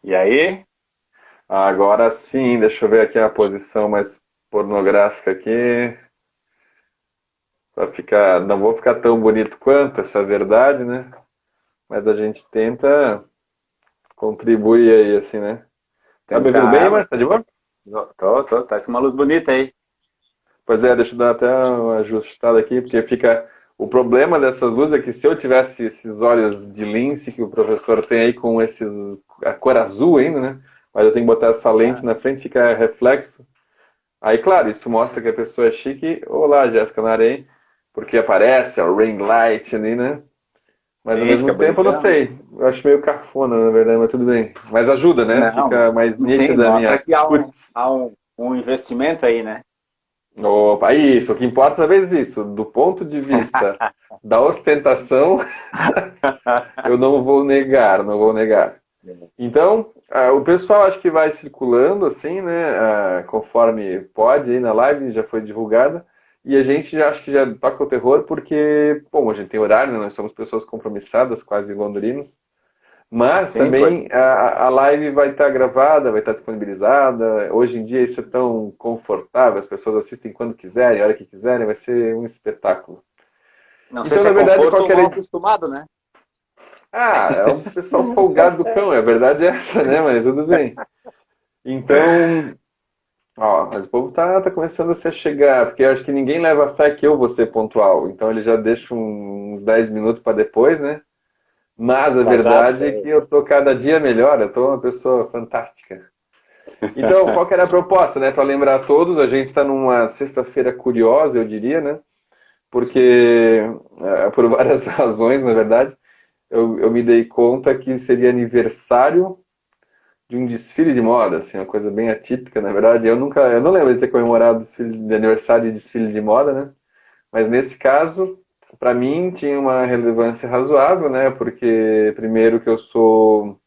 E aí? Agora sim, deixa eu ver aqui a posição mais pornográfica aqui, para ficar, não vou ficar tão bonito quanto, essa é a verdade, né? Mas a gente tenta contribuir aí, assim, né? Tá me ouvindo bem, Tentar. mas tá de boa? Tô. Tá com uma luz bonita aí. Pois é, deixa eu dar até uma ajustada aqui, porque fica. O problema dessas luzes é que se eu tivesse esses olhos de lince que o professor tem aí com a cor azul ainda, né? Mas eu tenho que botar essa lente Ah, na frente, fica reflexo. Aí, claro, isso mostra que a pessoa é chique. Olá, Jéssica Narém, porque aparece o ring light ali, né? Mas ao sim, mesmo fica tempo, eu não bonitão. sei. Eu acho meio cafona, na verdade, mas tudo bem. Mas ajuda, né? Não, Fica mais sim, nítida a minha mostra que há um, cutis. há um, um investimento aí, né? Opa, isso, o que importa talvez isso. Do ponto de vista da ostentação, eu não vou negar, não vou negar. Então, o pessoal acho que vai circulando assim, né? Conforme pode, aí na live já foi divulgada. E a gente já acho que já toca o terror porque, bom, a gente tem horário, né? Nós somos pessoas compromissadas, quase londrinos. Mas Sim, pois. também a live vai estar gravada, vai estar disponibilizada. Hoje em dia isso é tão confortável, as pessoas assistem quando quiserem, a hora que quiserem, vai ser um espetáculo. Não sei Então, se na é verdade, conforto ou qualquer. mal acostumado, né? É um pessoal folgado do cão, é a verdade é essa, né? Mas tudo bem. Então, ó, mas o povo tá começando a se chegar, porque eu acho que ninguém leva fé que eu vou ser pontual. Então ele já deixa uns 10 minutos para depois, né? Mas a Vazado, verdade é sei. que eu tô cada dia melhor, eu tô uma pessoa fantástica. Então, qual que era a proposta, né? Para lembrar a todos, a gente está numa sexta-feira curiosa, eu diria, né? Porque, por várias razões, na verdade, eu me dei conta que seria aniversário de um desfile de moda, assim, uma coisa bem atípica, na verdade. Eu não lembro de ter comemorado desfile de aniversário de desfile de moda, né? Mas nesse caso, para mim, tinha uma relevância razoável, né? Porque, primeiro, que eu sou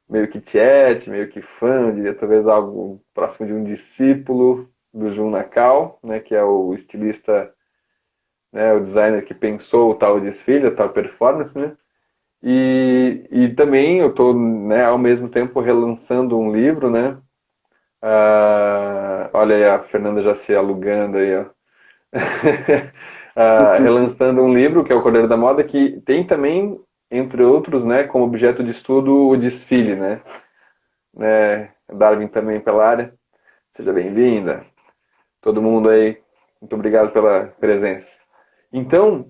meio que tiete, meio que fã, eu diria talvez algo próximo de um discípulo do Jun Nakao, né? Que é o estilista, né? O designer que pensou o tal desfile, a tal performance, né? E também eu estou, né, ao mesmo tempo relançando um livro, né? Olha aí a Fernanda já se alugando aí, ó. Relançando um livro, que é o Cordeiro da Moda, que tem também, entre outros, né, como objeto de estudo o desfile, né? Darwin também pela área. Seja bem-vinda. Todo mundo aí, muito obrigado pela presença. Então,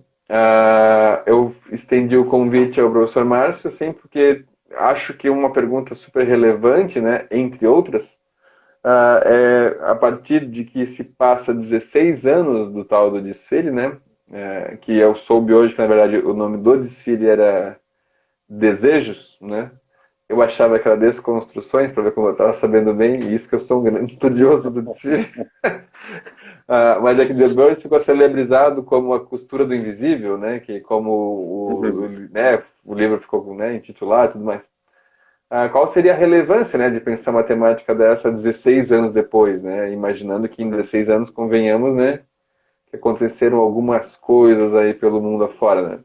eu estendi o convite ao professor Márcio, assim, porque acho que uma pergunta super relevante, né, entre outras, é a partir de que se passa 16 anos do tal do desfile, né, que eu soube hoje que, na verdade, o nome do desfile era Desejos, né, eu achava que era Desconstruções, para ver como eu estava sabendo bem, e isso que eu sou um grande estudioso do desfile. Mas é que depois ficou celebrizado como a costura do invisível, né? Que como né, o livro ficou, né, intitulado e tudo mais. Qual seria a relevância, né, de pensar uma temática dessa 16 anos depois, né? Imaginando que em 16 anos, convenhamos, né, que aconteceram algumas coisas aí pelo mundo afora, né?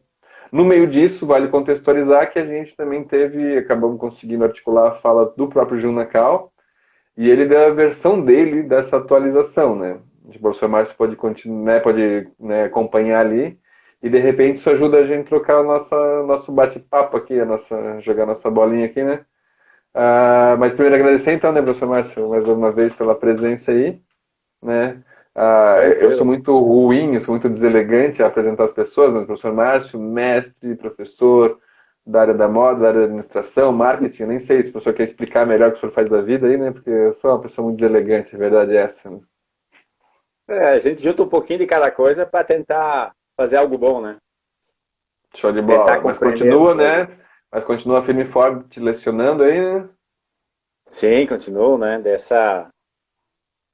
No meio disso, vale contextualizar que a gente também teve, acabamos conseguindo articular a fala do próprio Jun Nakao, e ele deu a versão dele dessa atualização, né? O professor Márcio pode continuar, né, pode, né, acompanhar ali e de repente isso ajuda a gente a trocar nosso bate-papo aqui, jogar nossa bolinha aqui, né? Mas primeiro agradecer então, né, professor Márcio, mais uma vez pela presença aí, né? Eu sou Tranquilo. muito ruim, eu sou muito deselegante a apresentar as pessoas, mas o professor Márcio, mestre, professor da área da moda, da área da administração, marketing, eu nem sei se o professor quer explicar melhor o que o senhor faz da vida aí, né? Porque eu sou uma pessoa muito deselegante, a verdade é essa, né? A gente junta um pouquinho de cada coisa para tentar fazer algo bom, né? Show de Tentar bola. compreender as Né? coisas. Mas continua firme e forte lecionando aí, né? Sim, continuo, né?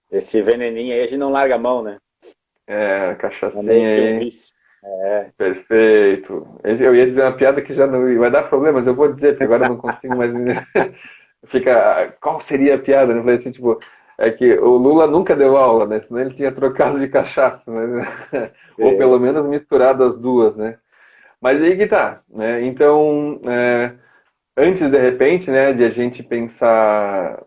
Desse veneninho aí a gente não larga a mão, né? É, É meio cachaçinha que um aí. vício. É, Perfeito. Eu ia dizer uma piada que já não vai dar problema, mas eu vou dizer, porque agora eu não consigo mais. Fica. Qual seria a piada? Eu falei assim, tipo, é que o Lula nunca deu aula, né? Senão ele tinha trocado de cachaça, né? Ou pelo sim. menos misturado as duas, né? Mas aí que tá, né? Então, antes, de repente, né, de a gente pensar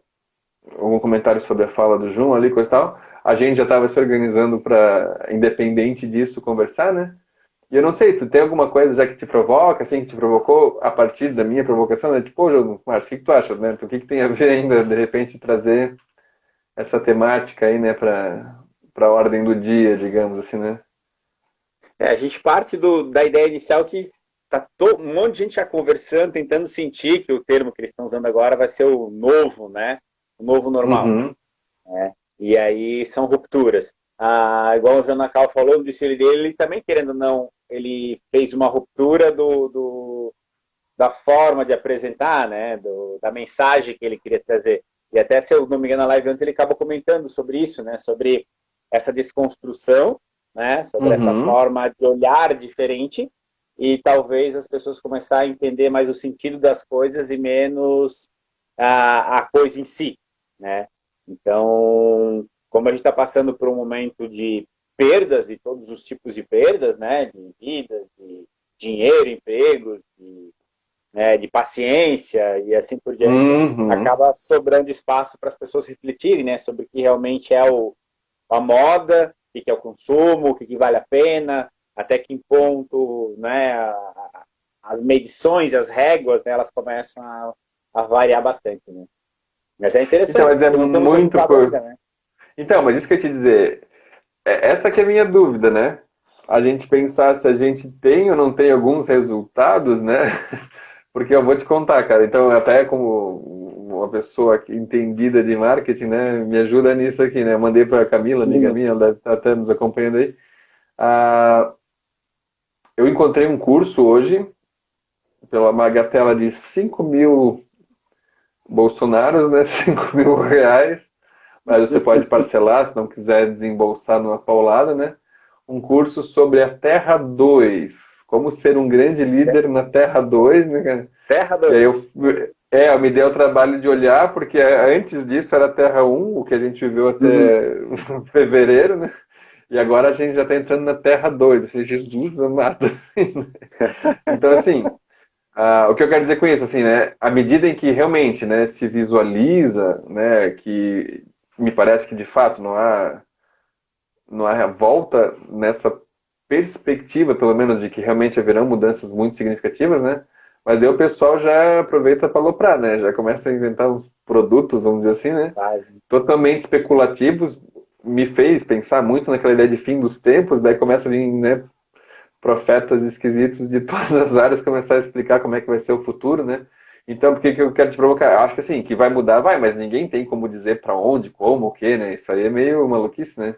algum comentário sobre a fala do Jun ali, coisa e tal, a gente já estava se organizando para, independente disso, conversar, né? E eu não sei, tu tem alguma coisa já que te provoca, assim, que te provocou a partir da minha provocação, né? Tipo, pô, João, Márcio, o que tu acha, né? O que que tem a ver ainda, de repente, trazer essa temática aí, né, para a ordem do dia, digamos assim, né? A gente parte da ideia inicial que tá um monte de gente já conversando, tentando sentir que o termo que eles estão usando agora vai ser o novo, né? O novo normal. Uhum, E aí são rupturas. Igual o Janacal falou no desfile dele, ele também, querendo ou não, ele fez uma ruptura da forma de apresentar, né? Da mensagem que ele queria trazer. E até, se eu não me engano, na live antes, ele acabou comentando sobre isso, né? Sobre essa desconstrução, né? Sobre essa uhum. forma de olhar diferente e talvez as pessoas começarem a entender mais o sentido das coisas e menos a coisa em si, né? Então, como a gente está passando por um momento de perdas e todos os tipos de perdas, né? De vidas, de dinheiro, empregos, de paciência e assim por diante, Uhum. acaba sobrando espaço para as pessoas refletirem, né? Sobre o que realmente é a moda, o que é o consumo, o que vale a pena, até que ponto, né? As medições, as réguas, né, elas começam a variar bastante, né? Mas é Então, interessante, mas é porque não temos muito resultado ainda, né? Então, mas isso que eu ia te dizer, essa que é a minha dúvida, né? A gente pensar se a gente tem ou não tem alguns resultados, né? Porque eu vou te contar, cara. Então, até como uma pessoa entendida de marketing, né? Me ajuda nisso aqui, né? Eu mandei para a Camila, amiga minha, ela deve estar até nos acompanhando aí. Ah, eu encontrei um curso hoje, pela bagatela de 5.000 bolsonaros, né? 5.000 reais. Mas você pode parcelar, se não quiser desembolsar numa paulada, né? Um curso sobre a Terra 2, como ser um grande líder na Terra 2, né, cara? Terra E aí 2. eu me dei o trabalho de olhar, porque antes disso era Terra 1, o que a gente viveu Uhum. até fevereiro, né? E agora a gente já está entrando na Terra 2. Eu falei, Jesus amado. Então, assim, o que eu quero dizer com isso, assim, né? À medida em que realmente, né, se visualiza, né, que me parece que de fato não há volta nessa perspectiva, pelo menos, de que realmente haverão mudanças muito significativas, né? Mas aí o pessoal já aproveita para aloprar, né? Já começa a inventar uns produtos, vamos dizer assim, né? Totalmente especulativos. Me fez pensar muito naquela ideia de fim dos tempos, daí começa a vir, né, profetas esquisitos de todas as áreas começar a explicar como é que vai ser o futuro, né? Então, por que que eu quero te provocar? Eu acho que assim, que vai mudar, vai, mas ninguém tem como dizer para onde, como, o quê, né? Isso aí é meio maluquice, né?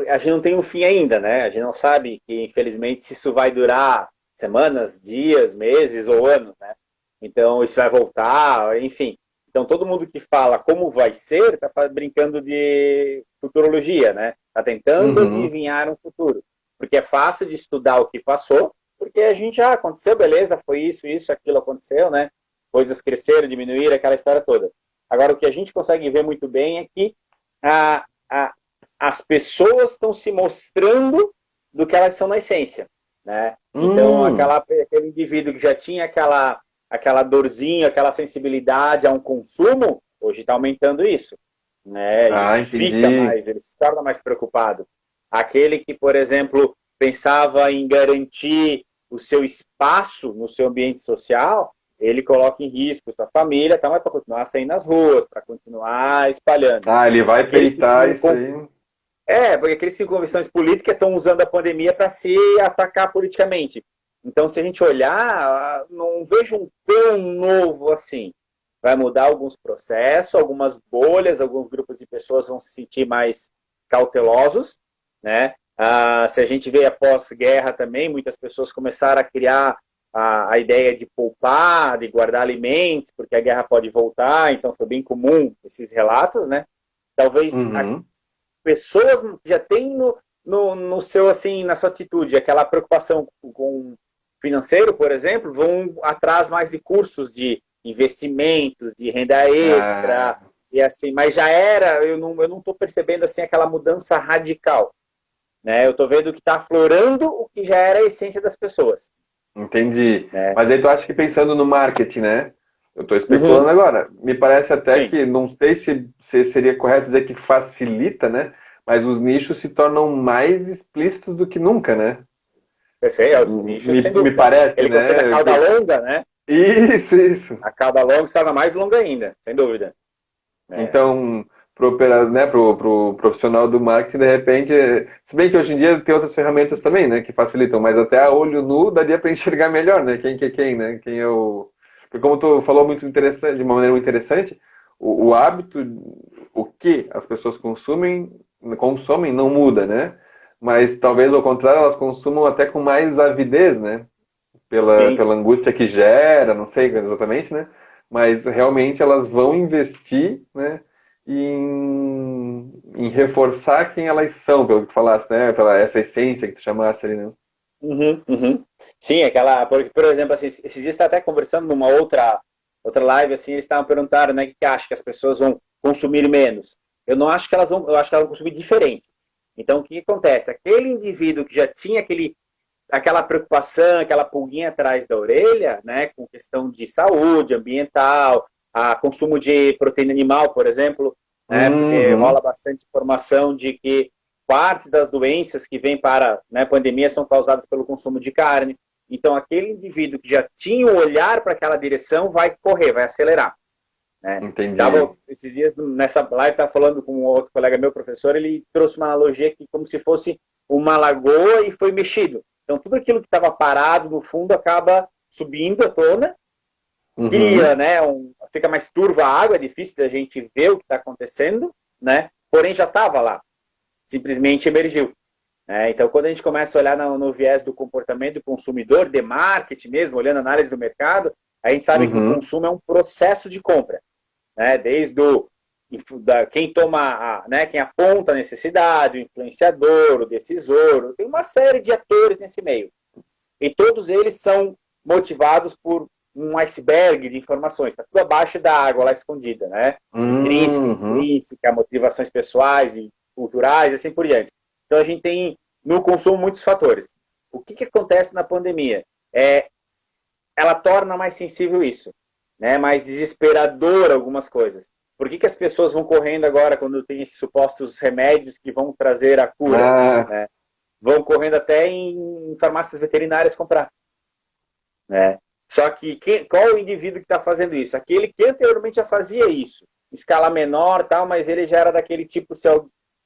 A gente não tem um fim ainda, né? A gente não sabe que, infelizmente, se isso vai durar semanas, dias, meses ou anos, né? Então, isso vai voltar, enfim. Então, todo mundo que fala como vai ser, está brincando de futurologia, né? Está tentando Uhum. adivinhar um futuro. Porque é fácil de estudar o que passou, porque a gente já aconteceu, beleza, foi isso, aquilo aconteceu, né? Coisas cresceram, diminuíram, aquela história toda. Agora, o que a gente consegue ver muito bem é que a, a, as pessoas estão se mostrando do que elas são na essência, né? Então, Hum. aquele indivíduo que já tinha aquela dorzinha, aquela sensibilidade a um consumo, hoje está aumentando isso, né? Ah, Justifica entendi. mais, ele se torna mais preocupado. Aquele que, por exemplo, pensava em garantir o seu espaço no seu ambiente social, ele coloca em risco sua família, tá? Mas para continuar saindo nas ruas, para continuar espalhando. Ah, ele vai Aqueles que peitar tinham isso aí. porque aqueles cinco convenções políticas estão usando a pandemia para se atacar politicamente. Então, se a gente olhar, não vejo um tão novo assim. Vai mudar alguns processos, algumas bolhas, alguns grupos de pessoas vão se sentir mais cautelosos, né? Se a gente vê após guerra também, muitas pessoas começaram a criar a ideia de poupar, de guardar alimentos, porque a guerra pode voltar, então foi bem comum esses relatos, né? Talvez Uhum. pessoas já têm no seu, assim, na sua atitude, aquela preocupação com financeiro, por exemplo, vão atrás mais de cursos de investimentos, de renda extra, Ah, e assim, mas já era, eu não estou percebendo assim aquela mudança radical, né? Eu estou vendo que está aflorando o que já era a essência das pessoas. Entendi. né? Mas aí tu acha que pensando no marketing, né? Eu estou Uhum. especulando agora. Me parece até Sim, que, não sei se seria correto dizer que facilita, né? Mas os nichos se tornam mais explícitos do que nunca, né? perfeito. É, os nichos, sem Me dúvida. parece, Ele gostou da né? cauda longa, né? Isso, isso. A cauda longa estava mais longa ainda, sem dúvida. É. Então, né, pro profissional do marketing, de repente, se bem que hoje em dia tem outras ferramentas também, né, que facilitam, mas até a olho nu daria para enxergar melhor, né, quem que é quem, né, quem é o... Porque como tu falou muito interessante, de uma maneira muito interessante, o hábito, o que as pessoas consomem não muda, né, mas talvez ao contrário elas consumam até com mais avidez, né, Sim. pela angústia que gera, não sei exatamente, né? Mas realmente elas vão investir, né, em reforçar quem elas são, pelo que tu falaste, né? Pela essa essência que tu chamaste ali, né? Uhum, uhum. Sim, aquela, por exemplo, assim, esses dias está até conversando numa outra live, assim, eles estavam perguntando, né, o que acha que as pessoas vão consumir menos. Eu não acho que elas vão, eu acho que elas vão consumir diferente. Então, o que acontece? Aquele indivíduo que já tinha aquela preocupação, aquela pulguinha atrás da orelha, né, com questão de saúde ambiental, a consumo de proteína animal, por exemplo, né, porque Uhum. rola bastante informação de que partes das doenças que vêm para, né, pandemia são causadas pelo consumo de carne. Então, aquele indivíduo que já tinha o olhar para aquela direção vai correr, vai acelerar, né? Entendi. Tava esses dias nessa live, estava falando com um outro colega meu, professor, ele trouxe uma analogia que como se fosse uma lagoa e foi mexido. Então, tudo aquilo que estava parado no fundo acaba subindo à tona, cria, Uhum. né, fica mais turva a água, é difícil da gente ver o que está acontecendo, né? Porém, já estava lá, simplesmente emergiu. Então, quando a gente começa a olhar no viés do comportamento do consumidor, de marketing mesmo, olhando a análise do mercado, a gente sabe que o Uhum. consumo é um processo de compra, né? Desde quem toma, né, quem aponta a necessidade, o influenciador, o decisor, tem uma série de atores nesse meio. E todos eles são motivados por um iceberg de informações, está tudo abaixo da água lá escondida, né? Intrínseca, Uhum. intrínseca, motivações pessoais e culturais, e assim por diante. Então a gente tem no consumo muitos fatores. O que acontece na pandemia? Ela torna mais sensível isso, né? Mais desesperador algumas coisas. Por que as pessoas vão correndo agora quando tem esses supostos remédios que vão trazer a cura, Ah, né? Vão correndo até em farmácias veterinárias comprar, né? Só que qual o indivíduo que está fazendo isso? Aquele que anteriormente já fazia isso, em escala menor, tal, mas ele já era daquele tipo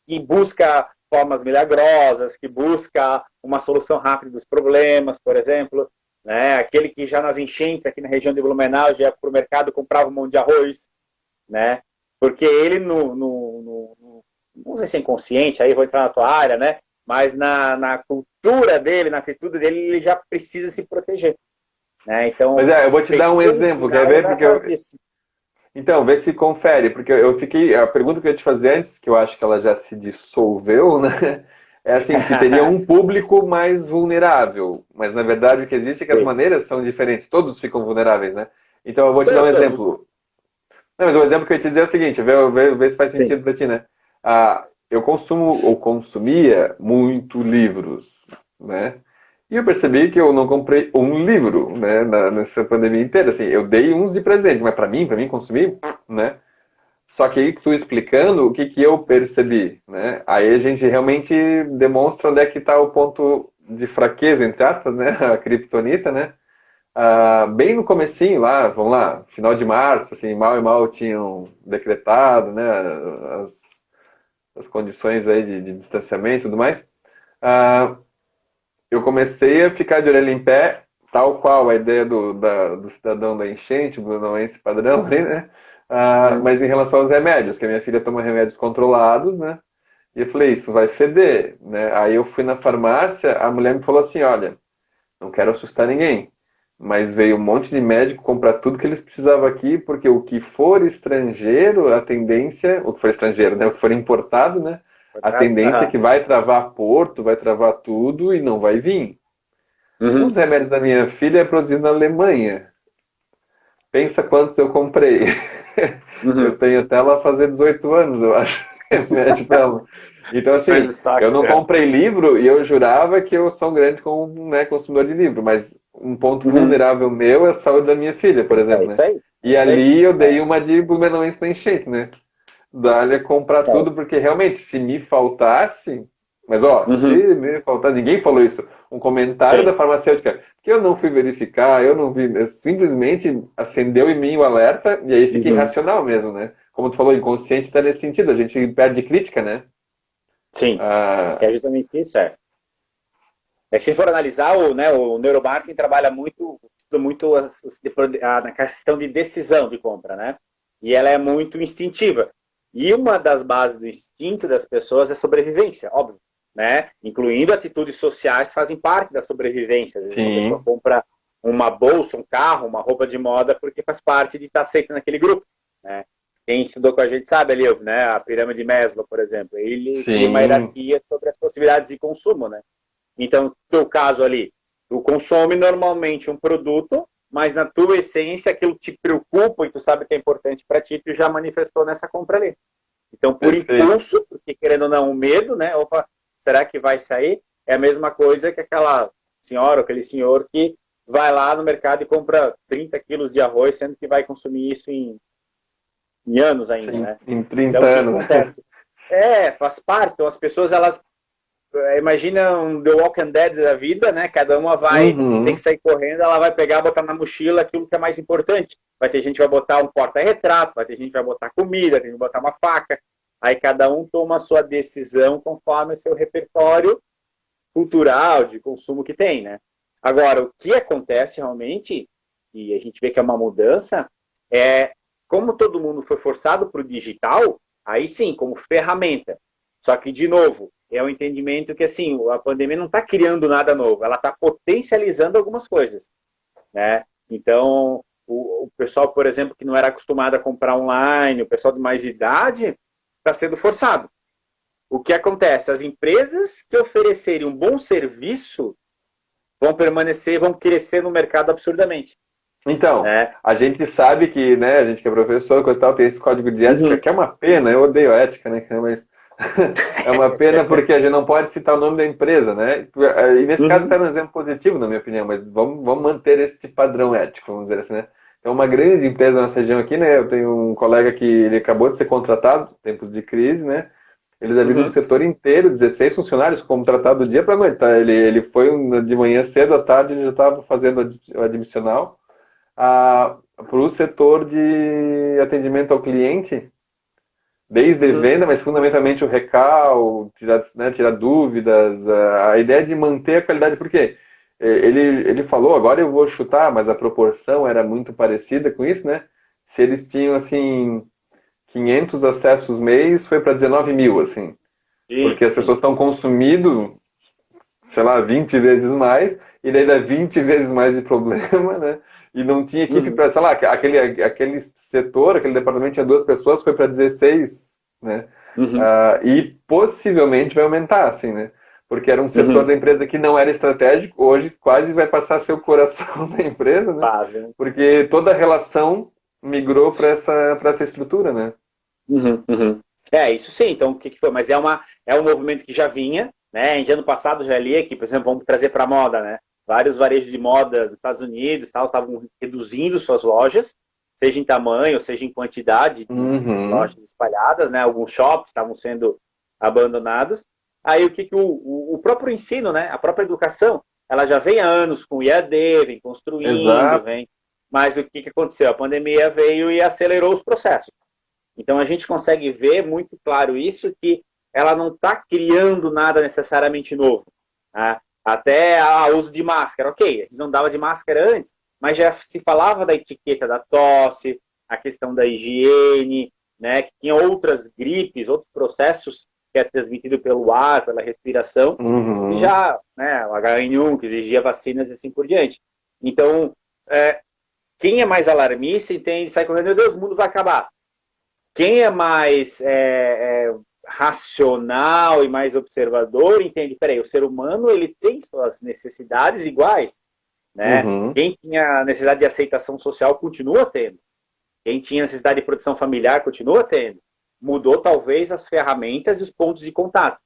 que busca formas milagrosas, que busca uma solução rápida dos problemas, por exemplo, né? Aquele que já nas enchentes aqui na região de Blumenau já ia para o mercado comprava um monte de arroz, né? Porque ele não sei se é inconsciente, aí vou entrar na tua área, né? Mas na cultura dele, na atitude dele, ele já precisa se proteger, né? mas Então, eu vou te dar um pequeno exemplo, quer sinal, ele ver? vai Porque atrás disso. então, vê se confere, porque eu fiquei. A pergunta que eu ia te fazer antes, que eu acho que ela já se dissolveu, né? É assim, se teria um público mais vulnerável. Mas na verdade o que existe é que as Sim. maneiras são diferentes, todos ficam vulneráveis, né? Então eu vou te dar um Todos, exemplo. Não, mas o exemplo que eu ia te dizer é o seguinte, vê se faz sim. sentido para ti, né? Eu consumo ou consumia muito livros, né? E eu percebi que eu não comprei um livro, né, nessa pandemia inteira. Assim, eu dei uns de presente, mas para mim consumir, né? Só que aí tu explicando o que que eu percebi, né? Aí a gente realmente demonstra onde é que está o ponto de fraqueza, entre aspas, né? A criptonita, né? Bem no comecinho lá, vamos lá, final de março, assim, mal e mal tinham decretado, né? As condições aí de distanciamento e tudo mais. Ah, eu comecei a ficar de orelha em pé, tal qual a ideia do cidadão da enchente, do não esse padrão ali, né? Hum. Mas em relação aos remédios, que a minha filha toma remédios controlados, né? E eu falei, isso vai feder, né? Aí eu fui na farmácia, a mulher me falou assim, olha, não quero assustar ninguém, mas veio um monte de médico comprar tudo que eles precisavam aqui, porque o que for estrangeiro, a tendência, o que for estrangeiro, né? O que for importado, né? A tendência é Aham. que vai travar porto, vai travar tudo e não vai vir. Um dos Uhum. remédios da minha filha é produzido na Alemanha. Pensa quantos eu comprei. Eu Uhum. tenho até ela fazer 18 anos, eu acho, remédio dela. Então, Fez o assim, estoque. eu não comprei livro e eu jurava que eu sou um grande né, consumidor de livro, mas um ponto vulnerável meu é a saúde da minha filha, por exemplo, É né? isso aí. E ali eu dei uma de Blumenau Instant Shake, né? Dar-lhe comprar tudo, porque realmente, se me faltasse, mas ó, se Uhum. me faltar, ninguém falou isso. Um comentário Sim. da farmacêutica, que eu não fui verificar, eu não vi, simplesmente acendeu em mim o alerta e aí fica Uhum. irracional mesmo, né? Como tu falou, inconsciente tá nesse sentido, a gente perde crítica, né? Sim. Ah, É justamente isso, é. É que se for analisar, o neuromarketing trabalha muito, na questão de decisão de compra, né? E ela é muito instintiva. E uma das bases do instinto das pessoas é sobrevivência, óbvio, né? Incluindo atitudes sociais fazem parte da sobrevivência. Às vezes uma pessoa sim, compra uma bolsa, um carro, uma roupa de moda porque faz parte de estar aceita naquele grupo, né? Quem estudou com a gente sabe ali, né? A pirâmide de Maslow, por exemplo, ele cria uma sim, hierarquia sobre as possibilidades de consumo, né? Então, no teu caso ali, tu consome normalmente um produto, mas na tua essência aquilo te preocupa e tu sabe que é importante para ti, tu já manifestou nessa compra ali. Então, por perfeito. impulso, porque querendo ou não, o medo, né? Opa, será que vai sair? É a mesma coisa que aquela senhora ou aquele senhor que vai lá no mercado e compra 30 quilos de arroz, sendo que vai consumir isso em anos ainda, Sim, né? em Então, 30 o que anos. acontece? Faz parte. Então, as pessoas, elas imagina um The Walking Dead da vida, né? Cada uma vai ter que Uhum. sair correndo, ela vai pegar, botar na mochila aquilo que é mais importante. Vai ter gente que vai botar um porta-retrato, vai ter gente que vai botar comida, vai ter gente que vai botar uma faca. Aí cada um toma a sua decisão conforme o seu repertório cultural de consumo que tem, né? Agora, o que acontece realmente, e a gente vê que é uma mudança, é como todo mundo foi forçado para o digital, aí sim, como ferramenta. Só que, de novo, é o entendimento que assim, a pandemia não está criando nada novo, ela está potencializando algumas coisas, né? Então, o pessoal, por exemplo, que não era acostumado a comprar online, o pessoal de mais idade, está sendo forçado. O que acontece? As empresas que oferecerem um bom serviço vão permanecer, vão crescer no mercado absurdamente, Então, né? a gente sabe que, né, a gente que é professor, coisa e tal, tem esse código de ética, Uhum. que é uma pena, eu odeio ética, né, mas é uma pena porque a gente não pode citar o nome da empresa, né? E nesse caso está Uhum. um exemplo positivo, na minha opinião, mas vamos manter esse padrão ético, vamos dizer assim, né? É uma grande empresa na nossa região aqui, né? Eu tenho um colega que ele acabou de ser contratado, tempos de crise, né? Eles abriram o Uhum. setor inteiro, 16 funcionários, como tratado do dia para noite, tá? Ele foi de manhã cedo, à tarde ele já estava fazendo o admissional para o setor de atendimento ao cliente, desde Uhum. venda, mas fundamentalmente o recal, tirar, né, tirar dúvidas, a ideia de manter a qualidade, porque ele falou, agora eu vou chutar, mas a proporção era muito parecida com isso, né? Se eles tinham, assim, 500 acessos mês, foi para 19 mil, assim, Sim, porque as sim. pessoas estão consumindo, sei lá, 20 vezes mais, e daí dá 20 vezes mais de problema, né? E não tinha equipe Uhum. para, sei lá, aquele setor, aquele departamento tinha 2 pessoas, foi para 16, né? Uhum. E possivelmente vai aumentar, assim, né? Porque era um setor Uhum. da empresa que não era estratégico, hoje quase vai passar a ser o coração da empresa, né? Fazem. Porque toda a relação migrou para essa estrutura, né? Uhum. Uhum. Isso sim. Então, o que que foi? Mas é um movimento que já vinha, né? Em ano passado já li aqui, por exemplo, vamos trazer para a moda, né? Vários varejos de moda dos Estados Unidos tal estavam reduzindo suas lojas, seja em tamanho, seja em quantidade de Uhum. lojas espalhadas, né? Alguns shops estavam sendo abandonados. Aí o que, que o próprio ensino, né? A própria educação, ela já vem há anos com o IAD, vem construindo, Exato. vem. Mas o que, que aconteceu? A pandemia veio e acelerou os processos. Então a gente consegue ver muito claro isso, que ela não está criando nada necessariamente novo. Tá? Até o uso de máscara, ok, a gente não dava de máscara antes, mas já se falava da etiqueta da tosse, a questão da higiene, né, que tinha outras gripes, outros processos que é transmitido pelo ar, pela respiração, e Uhum. já, né, o H1N1 que exigia vacinas e assim por diante. Então, quem é mais alarmista entende, sai correndo, meu Deus, o mundo vai acabar. Quem é mais racional e mais observador entende, peraí, o ser humano ele tem suas necessidades iguais, né? Uhum. Quem tinha necessidade de aceitação social continua tendo. Quem tinha necessidade de proteção familiar continua tendo. Mudou talvez as ferramentas e os pontos de contato.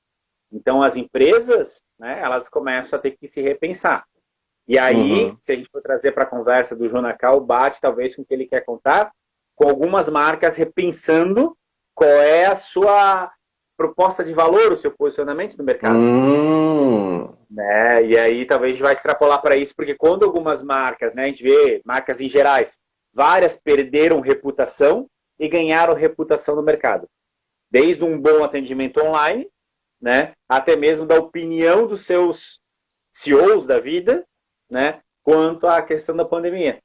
Então as empresas, né, elas começam a ter que se repensar. E aí, Uhum. se a gente for trazer para a conversa do Jonacal, bate talvez com o que ele quer contar, com algumas marcas repensando qual é a sua proposta de valor, o seu posicionamento no mercado. Hum. Né? E aí talvez a gente vai extrapolar para isso, porque quando algumas marcas, né, a gente vê marcas em gerais, várias perderam reputação e ganharam reputação no mercado. Desde um bom atendimento online, né, até mesmo da opinião dos seus CEOs da vida, né, quanto à questão da pandemia.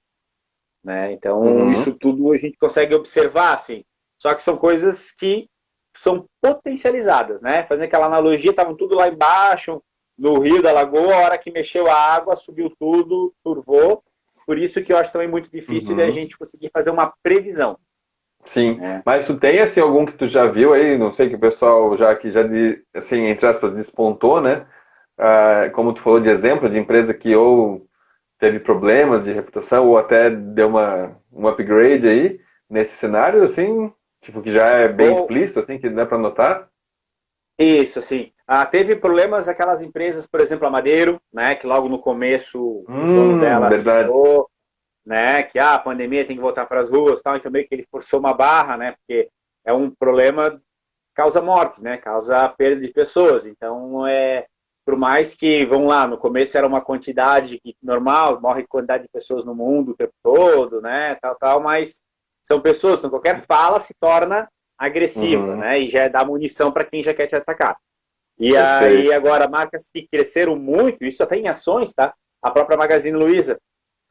Né? Então, Uhum. isso tudo a gente consegue observar, assim. Só que são coisas que são potencializadas, né? Fazendo aquela analogia, estavam tudo lá embaixo, no rio da lagoa, a hora que mexeu a água, subiu tudo, turvou. Por isso que eu acho também muito difícil de a Uhum. gente conseguir fazer uma previsão. Sim, Né? mas tu tem assim algum que tu já viu aí, não sei que o pessoal já que já assim entre aspas despontou, né? Como tu falou de exemplo de empresa que ou teve problemas de reputação ou até deu um upgrade aí nesse cenário, assim, tipo que já é bem Ou, explícito, assim, que dá para notar. isso, assim. Teve problemas aquelas empresas, por exemplo, a Madeiro, né? Que logo no começo o dono dela Verdade. citou, né, que a pandemia tem que voltar para as ruas, tal, então meio que ele forçou uma barra, né, porque é um problema causa mortes, né, causa perda de pessoas. Então por mais que, vamos lá, no começo era uma quantidade normal, morre quantidade de pessoas no mundo o tempo todo, né, tal, mas são pessoas, então qualquer fala se torna agressiva, Uhum, né, e já dá munição para quem já quer te atacar. E aí perfeito. agora marcas que cresceram muito, isso até em ações, tá? A própria Magazine Luiza,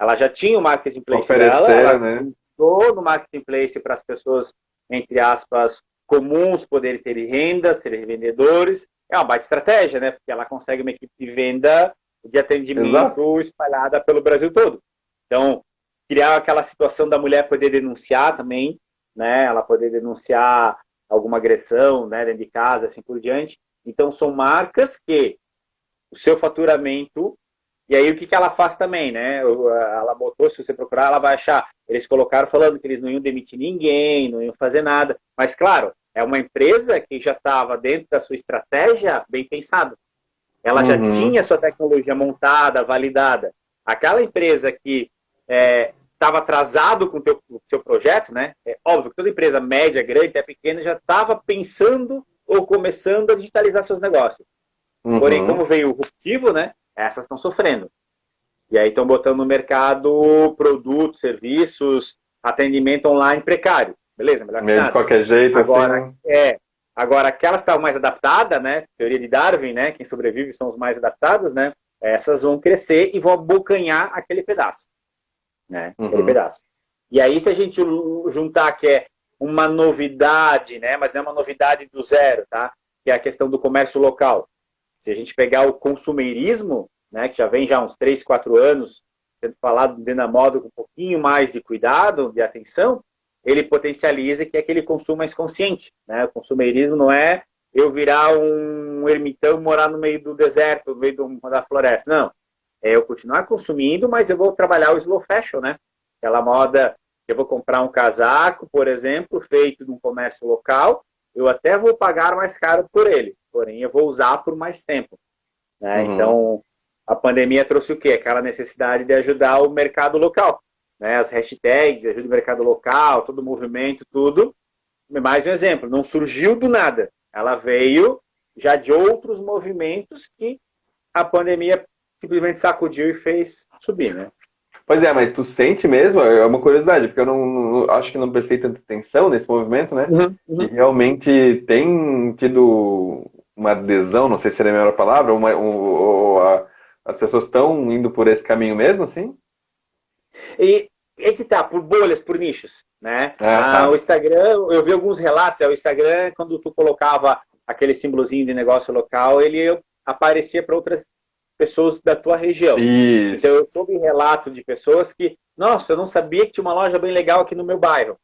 ela já tinha o marketplace dela, Ofereceram, ela né? juntou no marketplace para as pessoas, entre aspas, comuns poderem ter renda, serem vendedores. É uma baita estratégia, né? Porque ela consegue uma equipe de venda de Exato. atendimento espalhada pelo Brasil todo. Então, criar aquela situação da mulher poder denunciar também, né? Ela poder denunciar alguma agressão, né, dentro de casa, assim por diante. Então, são marcas que o seu faturamento. E aí, o que ela faz também, né? Ela botou, se você procurar, ela vai achar. Eles colocaram falando que eles não iam demitir ninguém, não iam fazer nada. Mas, claro, é uma empresa que já estava dentro da sua estratégia bem pensado. Ela já Uhum, tinha sua tecnologia montada, validada. Aquela empresa que estava atrasado com o seu projeto, né? É óbvio que toda empresa média, grande, até pequena, já estava pensando ou começando a digitalizar seus negócios. Porém, uhum. como veio o ruptivo, né? Essas estão sofrendo. E aí estão botando no mercado produtos, serviços, atendimento online precário. Beleza, melhor que Meio de nada. qualquer jeito, Agora, assim. agora aquelas que estavam mais adaptadas, né? Teoria de Darwin, né? Quem sobrevive são os mais adaptados, né? Essas vão crescer e vão abocanhar aquele pedaço, né? Aquele Uhum. pedaço. E aí, se a gente juntar que é uma novidade, né? Mas não é uma novidade do zero, tá? Que é a questão do comércio local. Se a gente pegar o consumeirismo, né, que já vem já uns 3, 4 anos sendo falado dentro da moda com um pouquinho mais de cuidado, de atenção, ele potencializa que é aquele consumo mais consciente. Né? O consumeirismo não é eu virar um ermitão morar no meio do deserto, no meio da floresta. Não. É eu continuar consumindo, mas eu vou trabalhar o slow fashion, né? Aquela moda, eu vou comprar um casaco, por exemplo, feito num comércio local, eu até vou pagar mais caro por ele, porém eu vou usar por mais tempo. Né? Uhum. Então, a pandemia trouxe o quê? Aquela necessidade de ajudar o mercado local. Né? As hashtags, ajuda o mercado local, todo o movimento, tudo. Mais um exemplo, não surgiu do nada. Ela veio já de outros movimentos que a pandemia simplesmente sacudiu e fez subir, né? Pois é, mas tu sente mesmo, é uma curiosidade, porque eu acho que não prestei tanta atenção nesse movimento, né? Uhum, Que uhum. realmente tem tido uma adesão, não sei se seria a melhor palavra, as pessoas estão indo por esse caminho mesmo, assim? E é que tá, por bolhas, por nichos, né? Ah, O tá. Instagram, eu vi alguns relatos, o Instagram, quando tu colocava aquele símbolozinho de negócio local, ele aparecia para outras pessoas da tua região. Então Isso. eu soube relato de pessoas que, nossa, eu não sabia que tinha uma loja bem legal aqui no meu bairro,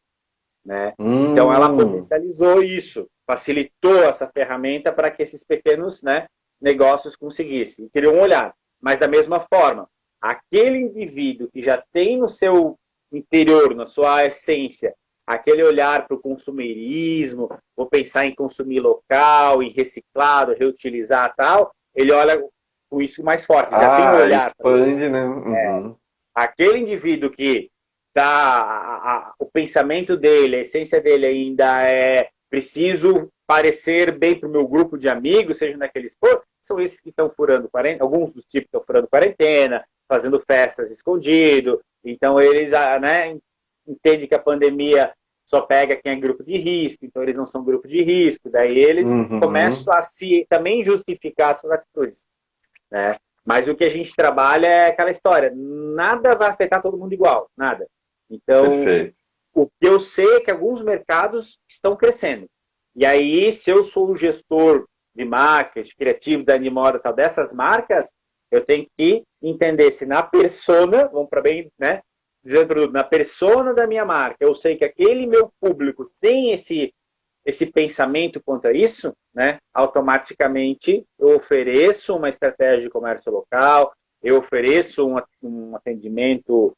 né? Então ela Hum, potencializou isso, facilitou essa ferramenta para que esses pequenos, né, negócios conseguissem. E queriam olhar. Mas da mesma forma, aquele indivíduo que já tem no seu interior, na sua essência, aquele olhar para o consumeirismo, vou pensar em consumir local, em reciclado, reutilizar tal, ele olha com isso mais forte, já tem um olhar. Expande, né? Uhum. Aquele indivíduo que o pensamento dele, a essência dele ainda é preciso parecer bem para o meu grupo de amigos, seja naqueles são esses que estão furando quarentena, alguns dos tipos estão furando quarentena, fazendo festas escondido, então eles entendem que a pandemia só pega quem é grupo de risco, então eles não são grupo de risco, daí eles começam a se também justificar suas atitudes, né? Mas o que a gente trabalha é aquela história, nada vai afetar todo mundo igual, nada. Então, Perfeito. o que eu sei é que alguns mercados estão crescendo. E aí, se eu sou o gestor de marketing, criativo, design de moda, tal, dessas marcas, eu tenho que entender se na persona, vamos para bem, né? Dizendo produto, na persona da minha marca, eu sei que aquele meu público tem esse pensamento quanto a isso, né? Automaticamente eu ofereço uma estratégia de comércio local, eu ofereço um atendimento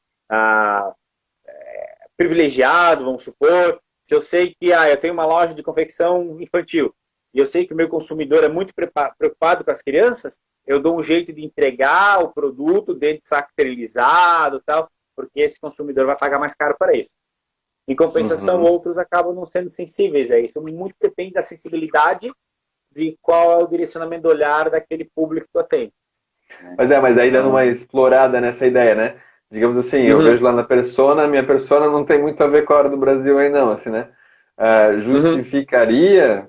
privilegiado, vamos supor. Se eu sei que eu tenho uma loja de confecção infantil e eu sei que o meu consumidor é muito preocupado com as crianças, eu dou um jeito de entregar o produto dentro de saco esterilizado e tal, porque esse consumidor vai pagar mais caro para isso. Em compensação, outros acabam não sendo sensíveis a isso. Muito depende da sensibilidade de qual é o direcionamento do olhar daquele público que tu atende. Mas aí dando uma explorada nessa ideia, né? Digamos assim, eu vejo lá na persona, minha persona não tem muito a ver com a hora do Brasil aí não, assim, né? Justificaria,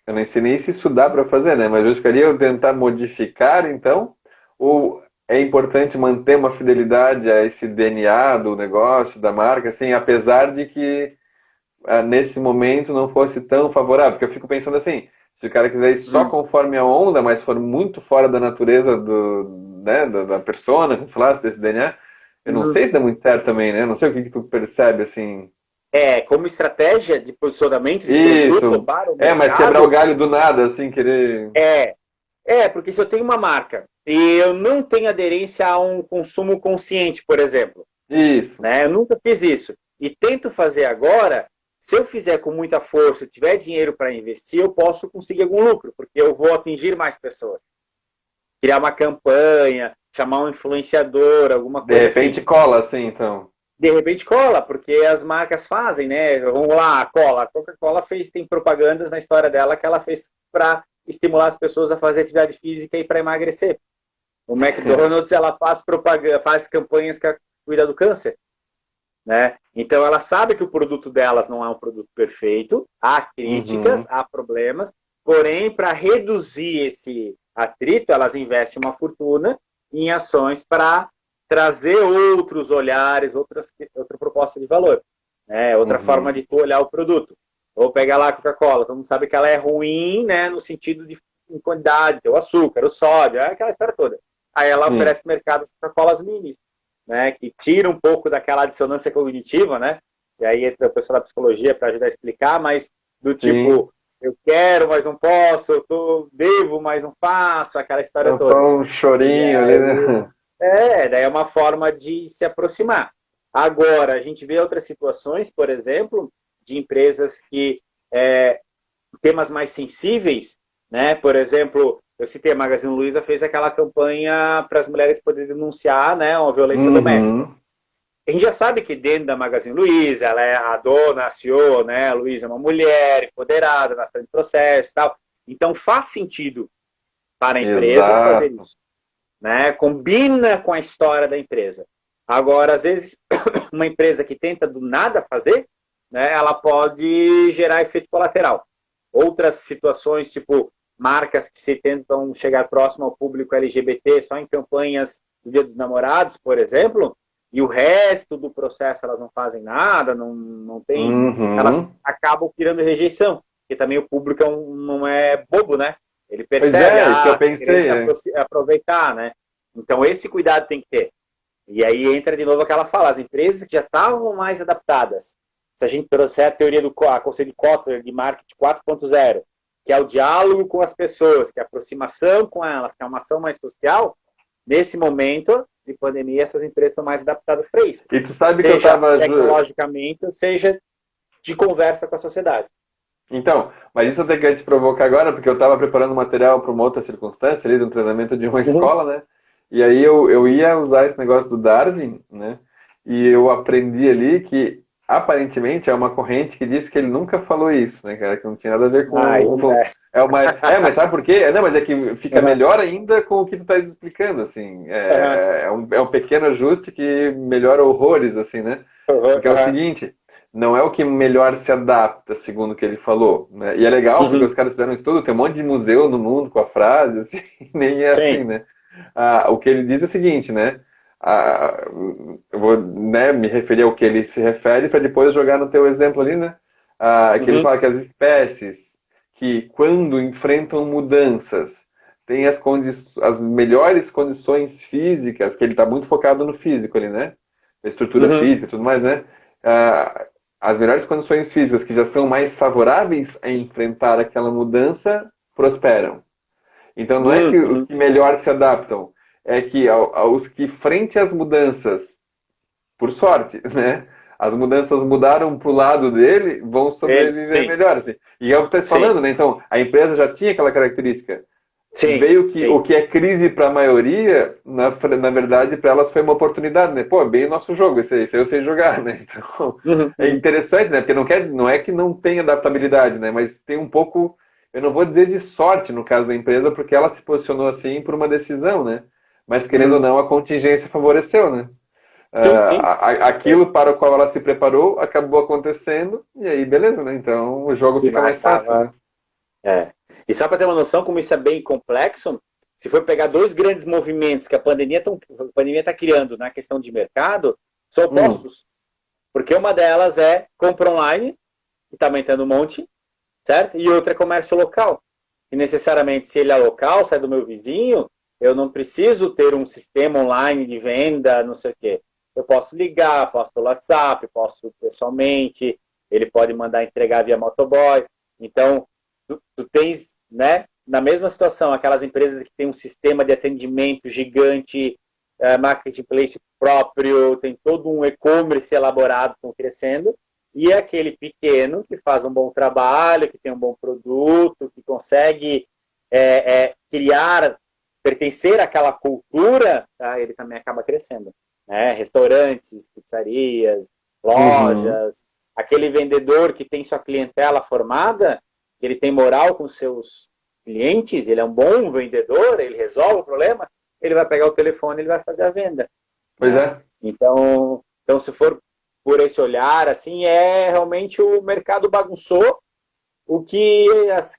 eu nem sei nem se isso dá para fazer, né? Mas justificaria eu tentar modificar, então? Ou é importante manter uma fidelidade a esse DNA do negócio, da marca, assim, apesar de que nesse momento não fosse tão favorável? Porque eu fico pensando assim, se o cara quiser ir só conforme a onda, mas for muito fora da natureza da persona, como falasse, desse DNA, eu não sei se dá muito certo também, né? Eu não sei o que tu percebe, assim. Como estratégia de posicionamento de produto para o mercado. Mas quebrar o galho do nada, assim, querer... porque se eu tenho uma marca e eu não tenho aderência a um consumo consciente, por exemplo. Isso. Né? Eu nunca fiz isso. E tento fazer agora, se eu fizer com muita força, tiver dinheiro para investir, eu posso conseguir algum lucro, porque eu vou atingir mais pessoas. Criar uma campanha, chamar um influenciador, alguma coisa assim. De repente cola, assim, então. De repente cola, porque as marcas fazem, né? Vamos lá, a cola. A Coca-Cola tem propagandas na história dela que ela fez para estimular as pessoas a fazer atividade física e para emagrecer. O McDonald's, ela faz propaganda, faz campanhas que cuida do câncer. Né? Então ela sabe que o produto delas não é um produto perfeito, há críticas, há problemas, porém para reduzir esse atrito, elas investem uma fortuna em ações para trazer outros olhares, outra proposta de valor, né? Outra forma de tu olhar o produto. Ou pegar lá a Coca-Cola, todo mundo sabe que ela é ruim, né, no sentido de em quantidade, o açúcar, o sódio, aquela história toda. Aí ela oferece no mercado as Coca-Colas minis, né, que tira um pouco daquela dissonância cognitiva, né? E aí entra o pessoal da psicologia para ajudar a explicar, mas do tipo, eu quero, mas não posso, eu devo, mas não faço, aquela história toda. Só um chorinho ali, né? Daí é uma forma de se aproximar. Agora, a gente vê outras situações, por exemplo, de empresas que temas mais sensíveis, né? Por exemplo, eu citei a Magazine Luiza fez aquela campanha para as mulheres poderem denunciar, né, uma violência doméstica. A gente já sabe que dentro da Magazine Luiza, ela é a dona, a CEO, né? A Luiza é uma mulher empoderada, na frente do processo e tal. Então faz sentido para a empresa fazer isso, né? Combina com a história da empresa. Agora, às vezes, uma empresa que tenta do nada fazer, né, ela pode gerar efeito colateral. Outras situações, tipo marcas que se tentam chegar próximo ao público LGBT só em campanhas do Dia dos Namorados, por exemplo, e o resto do processo elas não fazem nada, não tem, elas acabam criando rejeição, porque também o público não é bobo, né? Ele percebe, que eu pensei, se aproveitar, né? Então esse cuidado tem que ter. E aí entra de novo aquela fala, as empresas que já estavam mais adaptadas, se a gente trouxer a teoria do conceito de Kotler, de marketing 4.0, que é o diálogo com as pessoas, que é a aproximação com elas, que é uma ação mais social, nesse momento de pandemia, essas empresas estão mais adaptadas para isso. E tu sabe seja que eu estava tecnologicamente, seja de conversa com a sociedade. Então, mas isso eu tenho que te provocar agora, porque eu estava preparando material para uma outra circunstância ali, de um treinamento de uma Uhum. escola, né? E aí eu ia usar esse negócio do Darwin, né? E eu aprendi ali que aparentemente é uma corrente que diz que ele nunca falou isso, né, cara? Que não tinha nada a ver Aí, com. né? Mas sabe por quê? Não, mas é que fica Uhum. melhor ainda com o que tu estás explicando, assim. Uhum. É um pequeno ajuste que melhora horrores, assim, né? Uhum. Porque é o seguinte. Não é o que melhor se adapta, segundo o que ele falou, né? E é legal porque Uhum. os caras fizeram de tudo, tem um monte de museu no mundo com a frase, assim, nem é assim, Sim. né? O que ele diz é o seguinte, né? Ah, eu vou, né, me referir ao que ele se refere para depois jogar no teu exemplo ali, né? Que ele Uhum. fala que as espécies que, quando enfrentam mudanças, têm as melhores condições físicas, que ele está muito focado no físico ali, né? A estrutura Uhum. física e tudo mais, né? Ah, as melhores condições físicas que já são mais favoráveis a enfrentar aquela mudança prosperam. Então não é que os Uhum. que melhor se adaptam, é que aos que frente às mudanças, por sorte, né? As mudanças mudaram para o lado dele, vão Ele, sobreviver sim, melhor. Assim. E é o que está sim, falando, né? Então, a empresa já tinha aquela característica. sim, Veio que sim. o que é crise para a maioria, na verdade, para elas foi uma oportunidade, né? Pô, é bem o nosso jogo, esse aí eu sei jogar, né? Então, Uhum. é Uhum. interessante, né? Porque não é que não tem adaptabilidade, né? Mas tem um pouco, eu não vou dizer de sorte no caso da empresa, porque ela se posicionou assim por uma decisão, né? Mas querendo ou Uhum. não, a contingência favoreceu, né? Sim, sim. Aquilo para o qual ela se preparou acabou acontecendo, e aí beleza, né? Então o jogo Que fica mais mais fácil, estava. né? É. E só para ter uma noção como isso é bem complexo, se for pegar dois grandes movimentos que a pandemia está criando na questão de mercado, são Hum, opostos. Porque uma delas é compra online, que está aumentando um monte, certo? E outra é comércio local. E necessariamente, se ele é local, sai do meu vizinho, eu não preciso ter um sistema online de venda, não sei o quê. Eu posso ligar, posso pelo WhatsApp, posso pessoalmente, ele pode mandar entregar via motoboy. Então, tu tens, né, na mesma situação, aquelas empresas que têm um sistema de atendimento gigante, marketplace próprio, tem todo um e-commerce elaborado, estão crescendo, e é aquele pequeno que faz um bom trabalho, que tem um bom produto, que consegue criar, pertencer àquela cultura, tá? Ele também acaba crescendo. Né? Restaurantes, pizzarias, uhum. lojas, aquele vendedor que tem sua clientela formada, ele tem moral com seus clientes, ele é um bom vendedor, ele resolve o problema, ele vai pegar o telefone, ele vai fazer a venda. Pois Né? é. Então, se for por esse olhar, assim, é realmente o mercado bagunçou, o que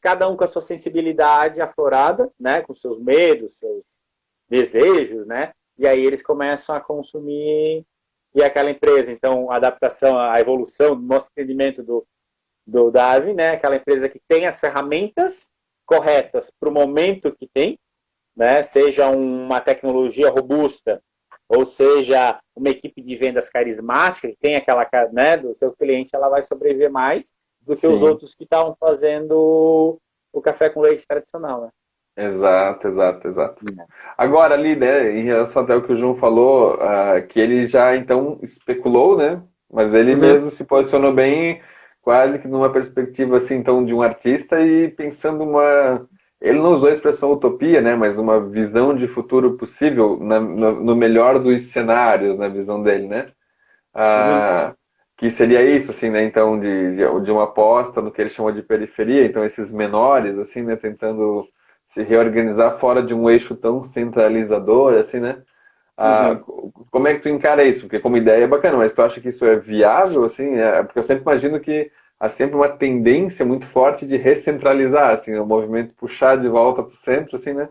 cada um com a sua sensibilidade aflorada, né, com seus medos, seus desejos, né, e aí eles começam a consumir e aquela empresa, então, a adaptação, a evolução, do nosso entendimento do Darwin, né, aquela empresa que tem as ferramentas corretas para o momento que tem, né, seja uma tecnologia robusta, ou seja, uma equipe de vendas carismática, que tem aquela, né, do seu cliente, ela vai sobreviver mais do que os Sim. outros que estavam fazendo o café com leite tradicional, né? Exato, exato, exato. Agora ali, né, em relação até ao que o João falou, que ele já então especulou, né, mas ele Uhum, mesmo se posicionou bem, quase que numa perspectiva assim, então, de um artista e pensando ele não usou a expressão utopia, né, mas uma visão de futuro possível no melhor dos cenários, na visão dele, né, uhum, ah, que seria isso, assim, né, então, de uma aposta no que ele chamou de periferia, então esses menores, assim, né, tentando se reorganizar fora de um eixo tão centralizador, assim, né? uhum. Como é que tu encara isso? Porque como ideia é bacana, mas tu acha que isso é viável, assim? Porque eu sempre imagino que há sempre uma tendência muito forte de recentralizar, assim, o movimento puxar de volta para o centro, assim, né?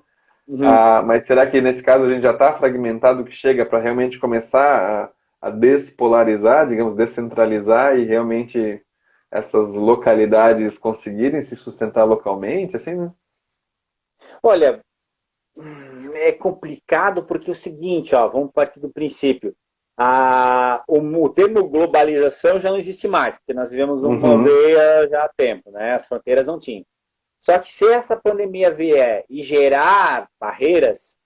Uhum. Mas será que nesse caso a gente já está fragmentado o que chega para realmente começar a despolarizar, digamos, descentralizar e realmente essas localidades conseguirem se sustentar localmente, assim, né? Olha, é complicado porque é o seguinte, ó, vamos partir do princípio. O termo globalização já não existe mais, porque nós vivemos uma Uhum. aldeia já há tempo, né? As fronteiras não tinham. Só que se essa pandemia vier e gerar barreiras,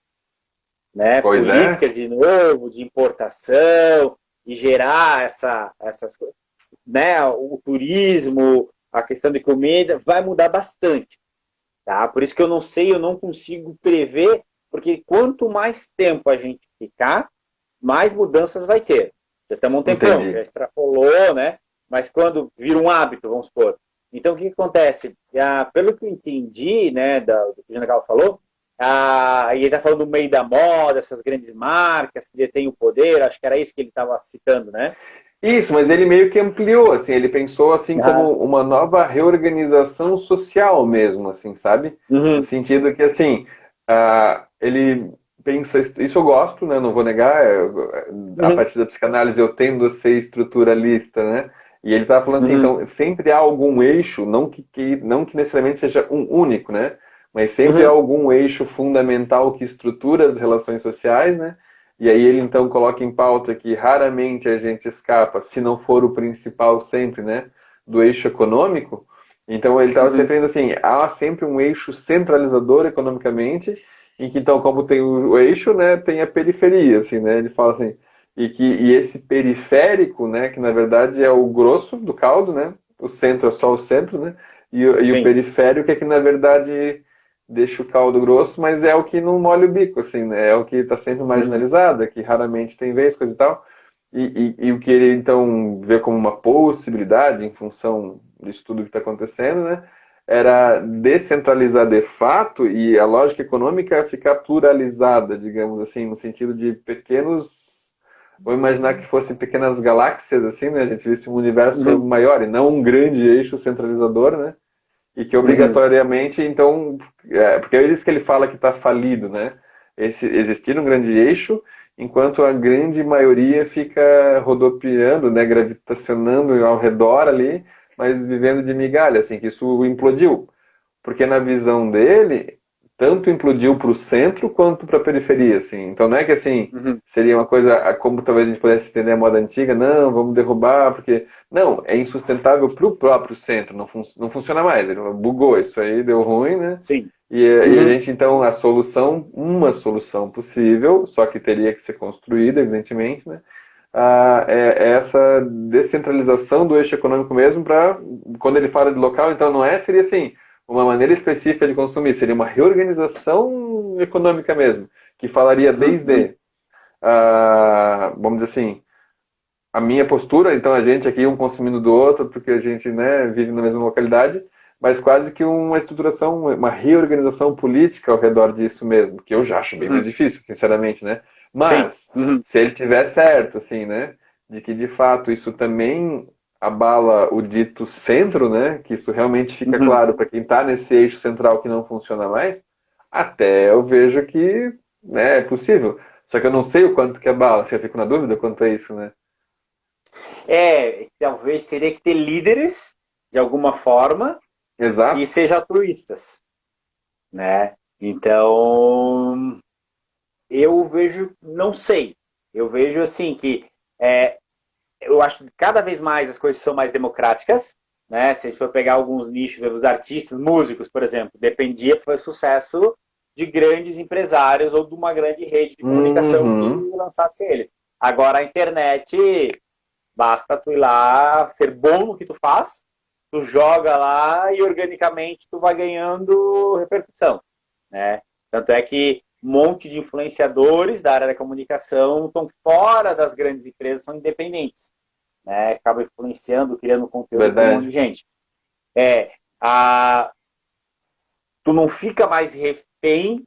né, Pois é. políticas de novo, de importação, e gerar essas coisas, né, o turismo, a questão de comida vai mudar bastante, tá? Por isso que eu não sei, eu não consigo prever, porque quanto mais tempo a gente ficar, mais mudanças vai ter. Já estamos um tempão, Entendi. já extrapolou, né? Mas quando vira um hábito, vamos supor. Então, o que acontece? Pelo que eu entendi, né, do que o General falou, e ele está falando do meio da moda, essas grandes marcas que detêm o poder, acho que era isso que ele estava citando, né? Isso, mas ele meio que ampliou, assim, ele pensou assim Aham. como uma nova reorganização social mesmo, assim, sabe? No Uhum. sentido que, assim, ele pensa, isso eu gosto, né? Não vou negar, a Uhum. partir da psicanálise eu tendo a ser estruturalista, né? E ele estava falando assim, Uhum. então, sempre há algum eixo, não que necessariamente seja um único, né? Mas sempre há Uhum. algum eixo fundamental que estrutura as relações sociais, né? E aí ele então coloca em pauta que raramente a gente escapa, se não for o principal sempre, né, do eixo econômico. Então ele estava se Uhum. referindo assim, há sempre um eixo centralizador economicamente, em que então como tem o eixo, né, tem a periferia, assim, né? Ele fala assim, e esse periférico, né, que na verdade é o grosso do caldo, né? O centro é só o centro, né? E o Sim. periférico é que na verdade deixa o caldo grosso, mas é o que não molha o bico, assim, né? É o que está sempre Uhum. marginalizado, é que raramente tem vez, coisa e tal. E o que ele, então, vê como uma possibilidade, em função disso tudo que está acontecendo, né? Era descentralizar de fato e a lógica econômica é ficar pluralizada, digamos assim, no sentido de pequenos. Vou imaginar que fossem pequenas galáxias, assim, né? A gente visse um universo Uhum. maior e não um grande eixo centralizador, né? E que Uhum. obrigatoriamente, então, porque é isso que ele fala que está falido, né? Existir um grande eixo, enquanto a grande maioria fica rodopiando, né, gravitacionando ao redor ali, mas vivendo de migalha, assim, que isso implodiu. Porque na visão dele, tanto implodiu para o centro quanto para a periferia, assim. Então não é que assim Uhum. seria uma coisa como talvez a gente pudesse entender a moda antiga, não, vamos derrubar, porque não, é insustentável para o próprio centro, não funciona mais, ele bugou, isso aí deu ruim, né? Sim. E a Uhum. gente então a solução, uma solução possível, só que teria que ser construída, evidentemente, né? É essa descentralização do eixo econômico mesmo para quando ele fala de local, então não é seria assim uma maneira específica de consumir, seria uma reorganização econômica mesmo, que falaria Uhum. Uhum. desde, vamos dizer assim, a minha postura, então a gente aqui um consumindo do outro, porque a gente né, vive na mesma localidade, mas quase que uma estruturação, uma reorganização política ao redor disso mesmo, que eu já acho bem mais Uhum. difícil, sinceramente, né? Sim. Mas, Uhum. se ele tiver certo, assim, né, de que de fato isso também abala o dito centro, né, que isso realmente fica Uhum. claro para quem está nesse eixo central que não funciona mais, até eu vejo que né, é possível. Só que eu não sei o quanto que abala, se eu fico na dúvida quanto a isso, né? Talvez teria que ter líderes, de alguma forma, que Exato. sejam altruístas, né? Então, eu vejo, não sei, eu vejo assim que eu acho que cada vez mais as coisas são mais democráticas, né? Se a gente for pegar alguns nichos, os artistas, músicos, por exemplo, dependia para o sucesso de grandes empresários ou de uma grande rede de comunicação que Uhum. lançasse eles. Agora a internet, basta tu ir lá, ser bom no que tu faz, tu joga lá e organicamente tu vai ganhando repercussão, né? Tanto é que um monte de influenciadores da área da comunicação estão fora das grandes empresas, são independentes, né? Acaba influenciando, criando conteúdo para um monte de Verdade. gente. É, a, Tu não fica mais refém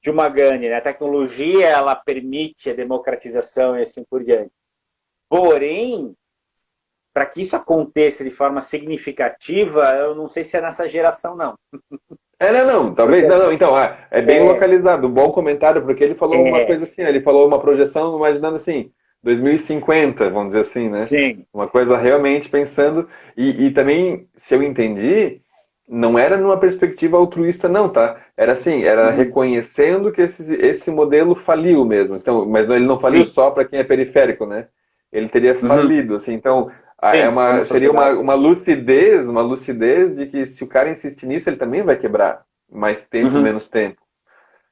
de uma grande, né? A tecnologia ela permite a democratização e assim por diante. Porém, para que isso aconteça de forma significativa, eu não sei se é nessa geração, não. Não, talvez, Porque não, então, é bem é, localizado, bom comentário, porque ele falou uma é coisa assim, ele falou uma projeção, imaginando assim, 2050, vamos dizer assim, né? sim. Uma coisa realmente pensando, e também, se eu entendi, não era numa perspectiva altruísta, não, tá? Era assim, era Uhum, reconhecendo que esse modelo faliu mesmo, então, mas ele não faliu sim. só para quem é periférico, né? Ele teria Uhum, falido, assim, então, sim, como seria sociedade. uma lucidez de que se o cara insistir nisso, ele também vai quebrar mais tempo, Uhum, menos tempo.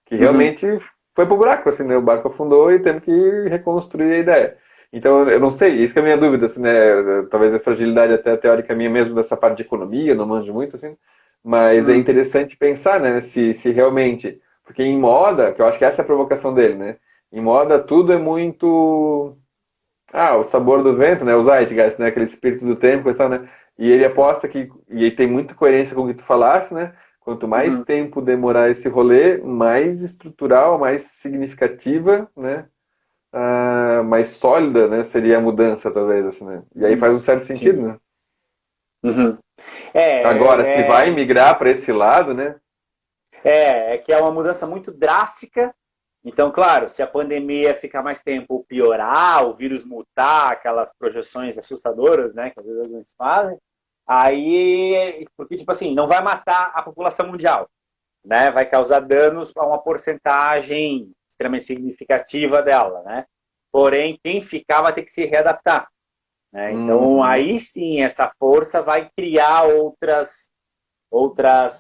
Que uhum, realmente foi pro buraco, assim, né? O barco afundou e temos que reconstruir a ideia. Então, eu não sei, isso que é a minha dúvida, assim, né? Talvez a fragilidade até teórica minha mesmo dessa parte de economia, eu não manjo muito, assim, mas é Hum, interessante pensar, né, se realmente, porque em moda, que eu acho que essa é a provocação dele, né? Em moda tudo é muito, o sabor do vento, né? O Zeitgeist, né? Aquele espírito do tempo, coisa e tal, né? E ele aposta que, e aí tem muita coerência com o que tu falaste, né? Quanto mais uhum, tempo demorar esse rolê, mais estrutural, mais significativa, né? Mais sólida, né? Seria a mudança, talvez, assim, né? E aí uhum, faz um certo sim. sentido, né? Uhum. Agora, se É, vai migrar para esse lado, né? é que é uma mudança muito drástica. Então, claro, se a pandemia ficar mais tempo ou piorar, o vírus mutar, aquelas projeções assustadoras, né, que às vezes alguns fazem, aí, porque, tipo assim, não vai matar a população mundial, né, vai causar danos a uma porcentagem extremamente significativa dela, né, porém, quem ficar vai ter que se readaptar, né, então Uhum. aí sim, essa força vai criar outras,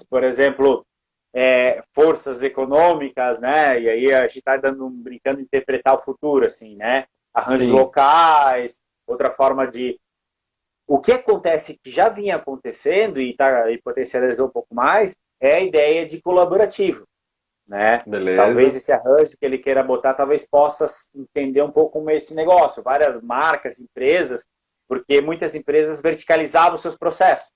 por exemplo, forças econômicas, né? E aí a gente está brincando de interpretar o futuro, assim, né? Arranjos Sim. locais, outra forma de. O que acontece que já vinha acontecendo e potencializou um pouco mais é a ideia de colaborativo, né? Talvez Beleza. esse arranjo que ele queira botar, talvez possa entender um pouco como esse negócio. Várias marcas, empresas, porque muitas empresas verticalizavam seus processos.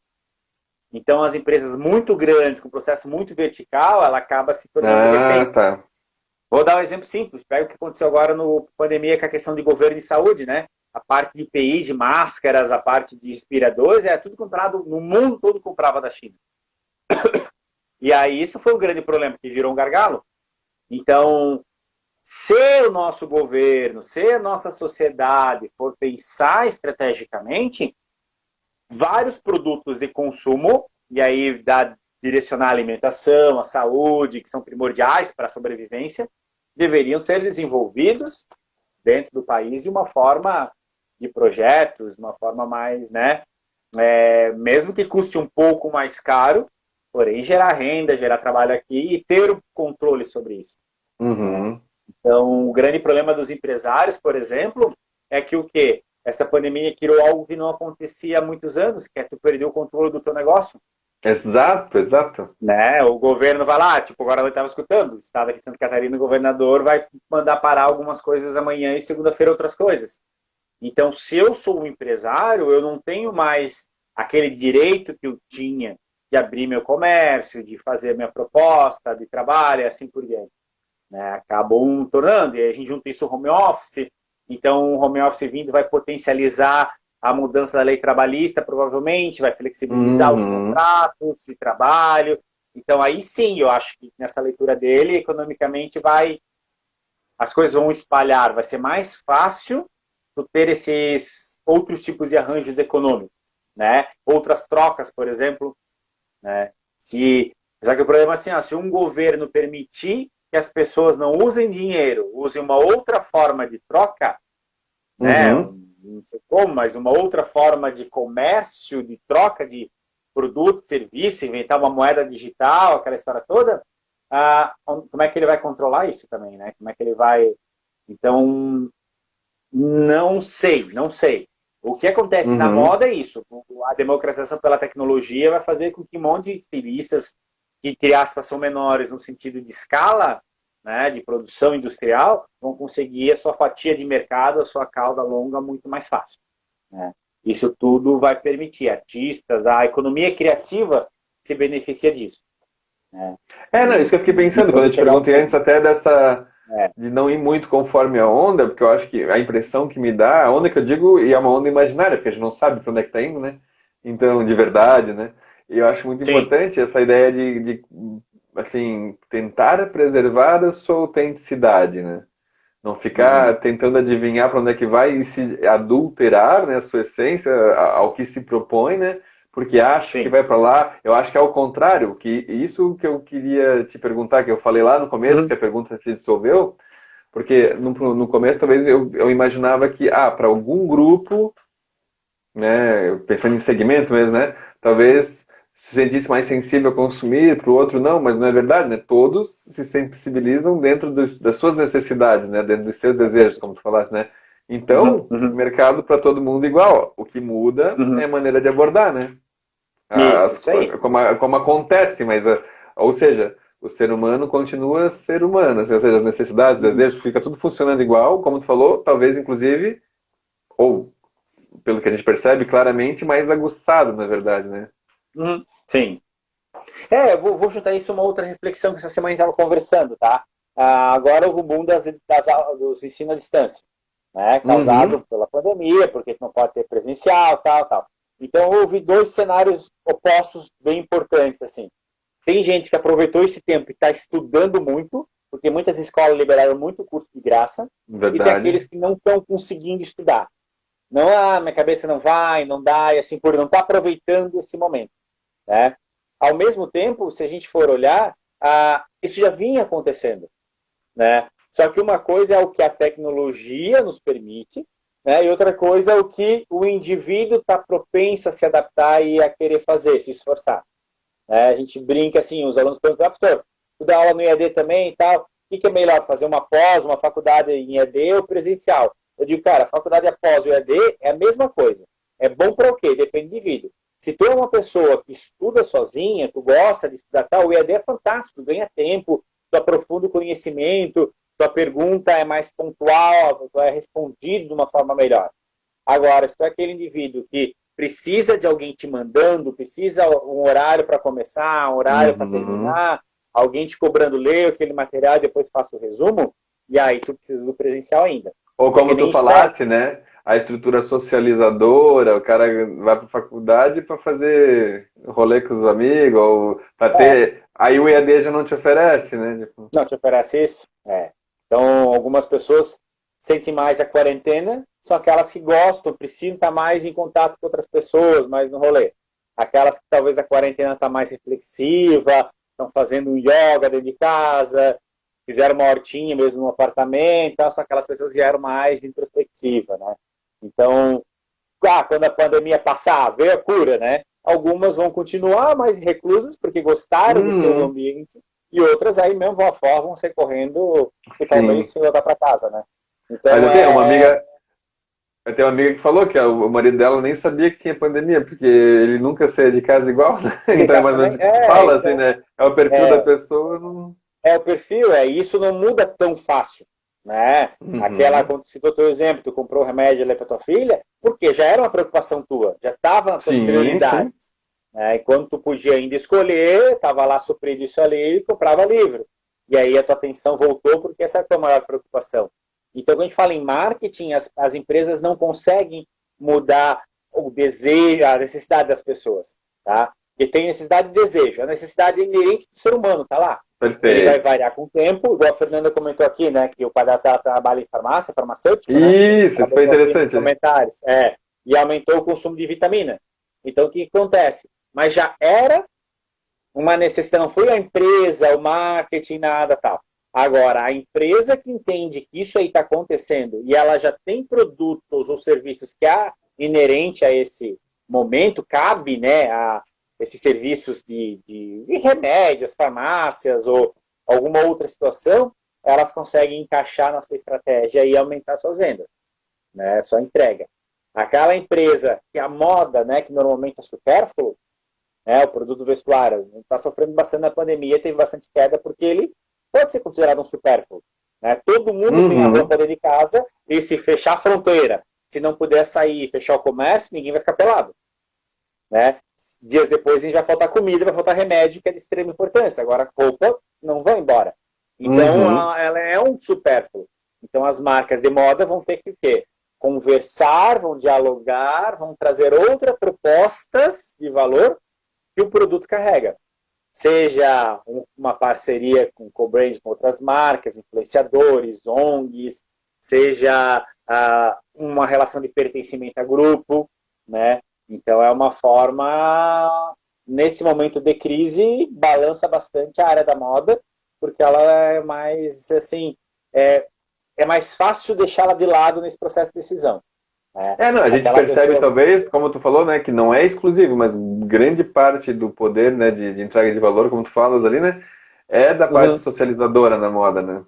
Então, as empresas muito grandes, com processo muito vertical, ela acaba se tornando refém. Tá. Vou dar um exemplo simples. Pega o que aconteceu agora no pandemia com a questão de governo e saúde, né? A parte de EPI, de máscaras, a parte de respiradores, era tudo comprado, no mundo todo comprava da China. E aí isso foi um grande problema, que virou um gargalo. Então, se o nosso governo, se a nossa sociedade for pensar estrategicamente, vários produtos de consumo, e aí dá direcionar a alimentação, a saúde, que são primordiais para a sobrevivência, deveriam ser desenvolvidos dentro do país de uma forma de projetos, uma forma mais, né, mesmo que custe um pouco mais caro, porém gerar renda, gerar trabalho aqui e ter o controle sobre isso, né? Uhum. Então, o grande problema dos empresários, por exemplo, é que o quê? Essa pandemia criou algo que não acontecia há muitos anos, que é tu perder o controle do teu negócio, Exato, exato. né? O governo vai lá, tipo, agora eu estava escutando, o estado aqui de Santa Catarina, o governador vai mandar parar algumas coisas amanhã e segunda-feira outras coisas. Então, se eu sou um empresário, eu não tenho mais aquele direito que eu tinha de abrir meu comércio, de fazer minha proposta de trabalho e assim por diante, né? Acabam tornando, e aí a gente junta isso ao home office, então o home office vindo vai potencializar a mudança da lei trabalhista, provavelmente, vai flexibilizar os Uhum. contratos de trabalho, então aí sim, eu acho que nessa leitura dele, economicamente as coisas vão espalhar, vai ser mais fácil tu ter esses outros tipos de arranjos econômicos, né? Outras trocas, por exemplo, né? Já que o problema é assim, se um governo permitir que as pessoas não usem dinheiro, usem uma outra forma de troca, né? Uhum. Não sei como, mas uma outra forma de comércio, de troca de produto, serviço, inventar uma moeda digital, aquela história toda, como é que ele vai controlar isso também, né? Como é que ele vai... Então, não sei, não sei. O que acontece na Uhum. moda é isso. A democratização pela tecnologia vai fazer com que um monte de estilistas que, entre aspas, são menores no sentido de escala, né, de produção industrial, vão conseguir a sua fatia de mercado, a sua cauda longa muito mais fácil, né? Isso tudo vai permitir artistas, a economia criativa se beneficia disso, né? Não, isso que eu fiquei E pensando quando eu pode te pegar um perguntei pouco. antes até dessa É, de não ir muito conforme a onda, porque eu acho que a impressão que me dá, a onda que eu digo, e é uma onda imaginária, porque a gente não sabe para onde é que está indo, né? Então, de verdade, né? E eu acho muito sim. importante essa ideia de assim, tentar preservar a sua autenticidade, né? Não Uhum. ficar tentando adivinhar para onde é que vai e se adulterar, né, a sua essência ao que se propõe, né? Porque acha que Sim. vai para lá. Eu acho que é o contrário. Que isso que eu queria te perguntar, que eu falei lá no começo, Uhum. que a pergunta se dissolveu, porque no começo talvez eu imaginava que, para algum grupo, né, pensando em segmento mesmo, né, talvez se sentisse mais sensível a consumir, para o outro não, mas não é verdade, né? Todos se sensibilizam dentro das suas necessidades, né, dentro dos seus desejos, como tu falaste, né? Então, uhum, mercado para todo mundo igual. O que muda é a uhum. maneira de abordar, né? Isso aí. Como acontece, mas, ou seja, o ser humano continua ser humano, assim, ou seja, as necessidades, Uhum, desejos, fica tudo funcionando igual, como tu falou, talvez inclusive, ou pelo que a gente percebe claramente, mais aguçado, na verdade, né? uhum. Sim. Vou juntar isso a uma outra reflexão que essa semana a gente estava conversando, tá? Agora houve o boom dos ensino à distância, né? Uhum, Causado pela pandemia, porque não pode ter presencial, tal, tal. Então houve dois cenários opostos bem importantes, assim. Tem gente que aproveitou esse tempo e está estudando muito, porque muitas escolas liberaram muito curso de graça, e tem verdade. aqueles que não estão conseguindo estudar. Não, minha cabeça não vai, não dá, e assim por não está aproveitando esse momento, né? Ao mesmo tempo, se a gente for olhar, isso já vinha acontecendo, né? Só que uma coisa é o que a tecnologia nos permite, né? E outra coisa é o que o indivíduo está propenso a se adaptar e a querer fazer, se esforçar, né? A gente brinca assim, os alunos perguntam, professor, tu dá aula no EAD também e tal, o que é melhor, fazer uma pós, uma faculdade em EAD ou presencial? Eu digo, cara, a faculdade após o EAD é a mesma coisa. É bom para o quê? Depende do indivíduo. Se tu é uma pessoa que estuda sozinha, tu gosta de estudar tal, o EAD é fantástico, ganha tempo, tu aprofunda o conhecimento, tua pergunta é mais pontual, tu é respondido de uma forma melhor. Agora, se tu é aquele indivíduo que precisa de alguém te mandando, precisa um horário para começar, um horário para Uhum. terminar, alguém te cobrando ler aquele material e depois faça o resumo, e aí tu precisa do presencial ainda. Ou É que como tu nem escola. falaste, né? A estrutura socializadora, o cara vai para faculdade para fazer rolê com os amigos, ou para É, ter. Aí o EAD já não te oferece, né? Tipo, não te oferece isso? É. Então, algumas pessoas sentem mais a quarentena, são aquelas que gostam, precisam estar mais em contato com outras pessoas, mais no rolê. Aquelas que talvez a quarentena está mais reflexiva, estão fazendo um yoga dentro de casa, fizeram uma hortinha mesmo no apartamento, são aquelas pessoas que vieram mais introspectiva, né? Então, quando a pandemia passar, veio a cura, né? Algumas vão continuar mais reclusas porque gostaram do seu uhum, ambiente e outras aí mesmo vão fora, vão ser correndo, ficar um mês sim. sem voltar para casa, né? Mas Então eu tenho uma amiga que falou que o marido dela nem sabia que tinha pandemia, porque ele nunca saía de casa igual, né? Então é ficar mais ou também menos o que tu fala, assim, então né? É o perfil da é, pessoa, não. o perfil, isso não muda tão fácil, né? Aquela, Uhum, quando você citou teu exemplo, tu comprou o remédio ali para tua filha, porque já era uma preocupação tua, já estava nas tuas sim, prioridades. sim. Né? E quando tu podia ainda escolher, estava lá suprido isso ali e comprava livro. E aí a tua atenção voltou porque essa é a tua maior preocupação. Então, quando a gente fala em marketing, as empresas não conseguem mudar o desejo, a necessidade das pessoas. Tá? Porque tem necessidade de desejo. A necessidade é inerente do ser humano, tá lá. Ele vai Perfeito. variar com o tempo, igual a Fernanda comentou aqui, né? Que o padastro ela trabalha em farmácia, farmacêutico, né? Isso, Ela isso foi botou aqui nos interessante. comentários. E aumentou o consumo de vitamina. Então, o que acontece? Mas já era uma necessidade, não foi a empresa, o marketing, nada tal. Agora, a empresa que entende que isso aí está acontecendo e ela já tem produtos ou serviços que é inerente a esse momento, cabe né, a esses serviços de remédios, farmácias ou alguma outra situação, elas conseguem encaixar na sua estratégia e aumentar suas vendas, né? Só entrega. Aquela empresa que a moda, né, que normalmente é supérfluo, o produto vestuário, está sofrendo bastante na pandemia, teve bastante queda, porque ele pode ser considerado um supérfluo. Né? Todo mundo tem a Uhum. roupa dentro de casa, e se fechar a fronteira, se não puder sair fechar o comércio, ninguém vai ficar pelado. Né? Dias depois a gente vai faltar comida, vai faltar remédio, que é de extrema importância. Agora, roupa não vai embora. Uhum. Então, ela é um supérfluo. Então, as marcas de moda vão ter que o quê? Conversar, vão dialogar, vão trazer outras propostas de valor que o produto carrega. Seja uma parceria com co-brand com outras marcas, influenciadores, ONGs, seja uma relação de pertencimento a grupo, né? Então é uma forma, nesse momento de crise, balança bastante a área da moda, porque ela é mais assim, é, é mais fácil deixá-la de lado nesse processo de decisão. Né? É, não, a gente Aquela percebe pessoa. talvez, como tu falou, né, que não é exclusivo, mas grande parte do poder, né, de entrega de valor, como tu falas ali, né, é da parte Uhum. socializadora na moda, né?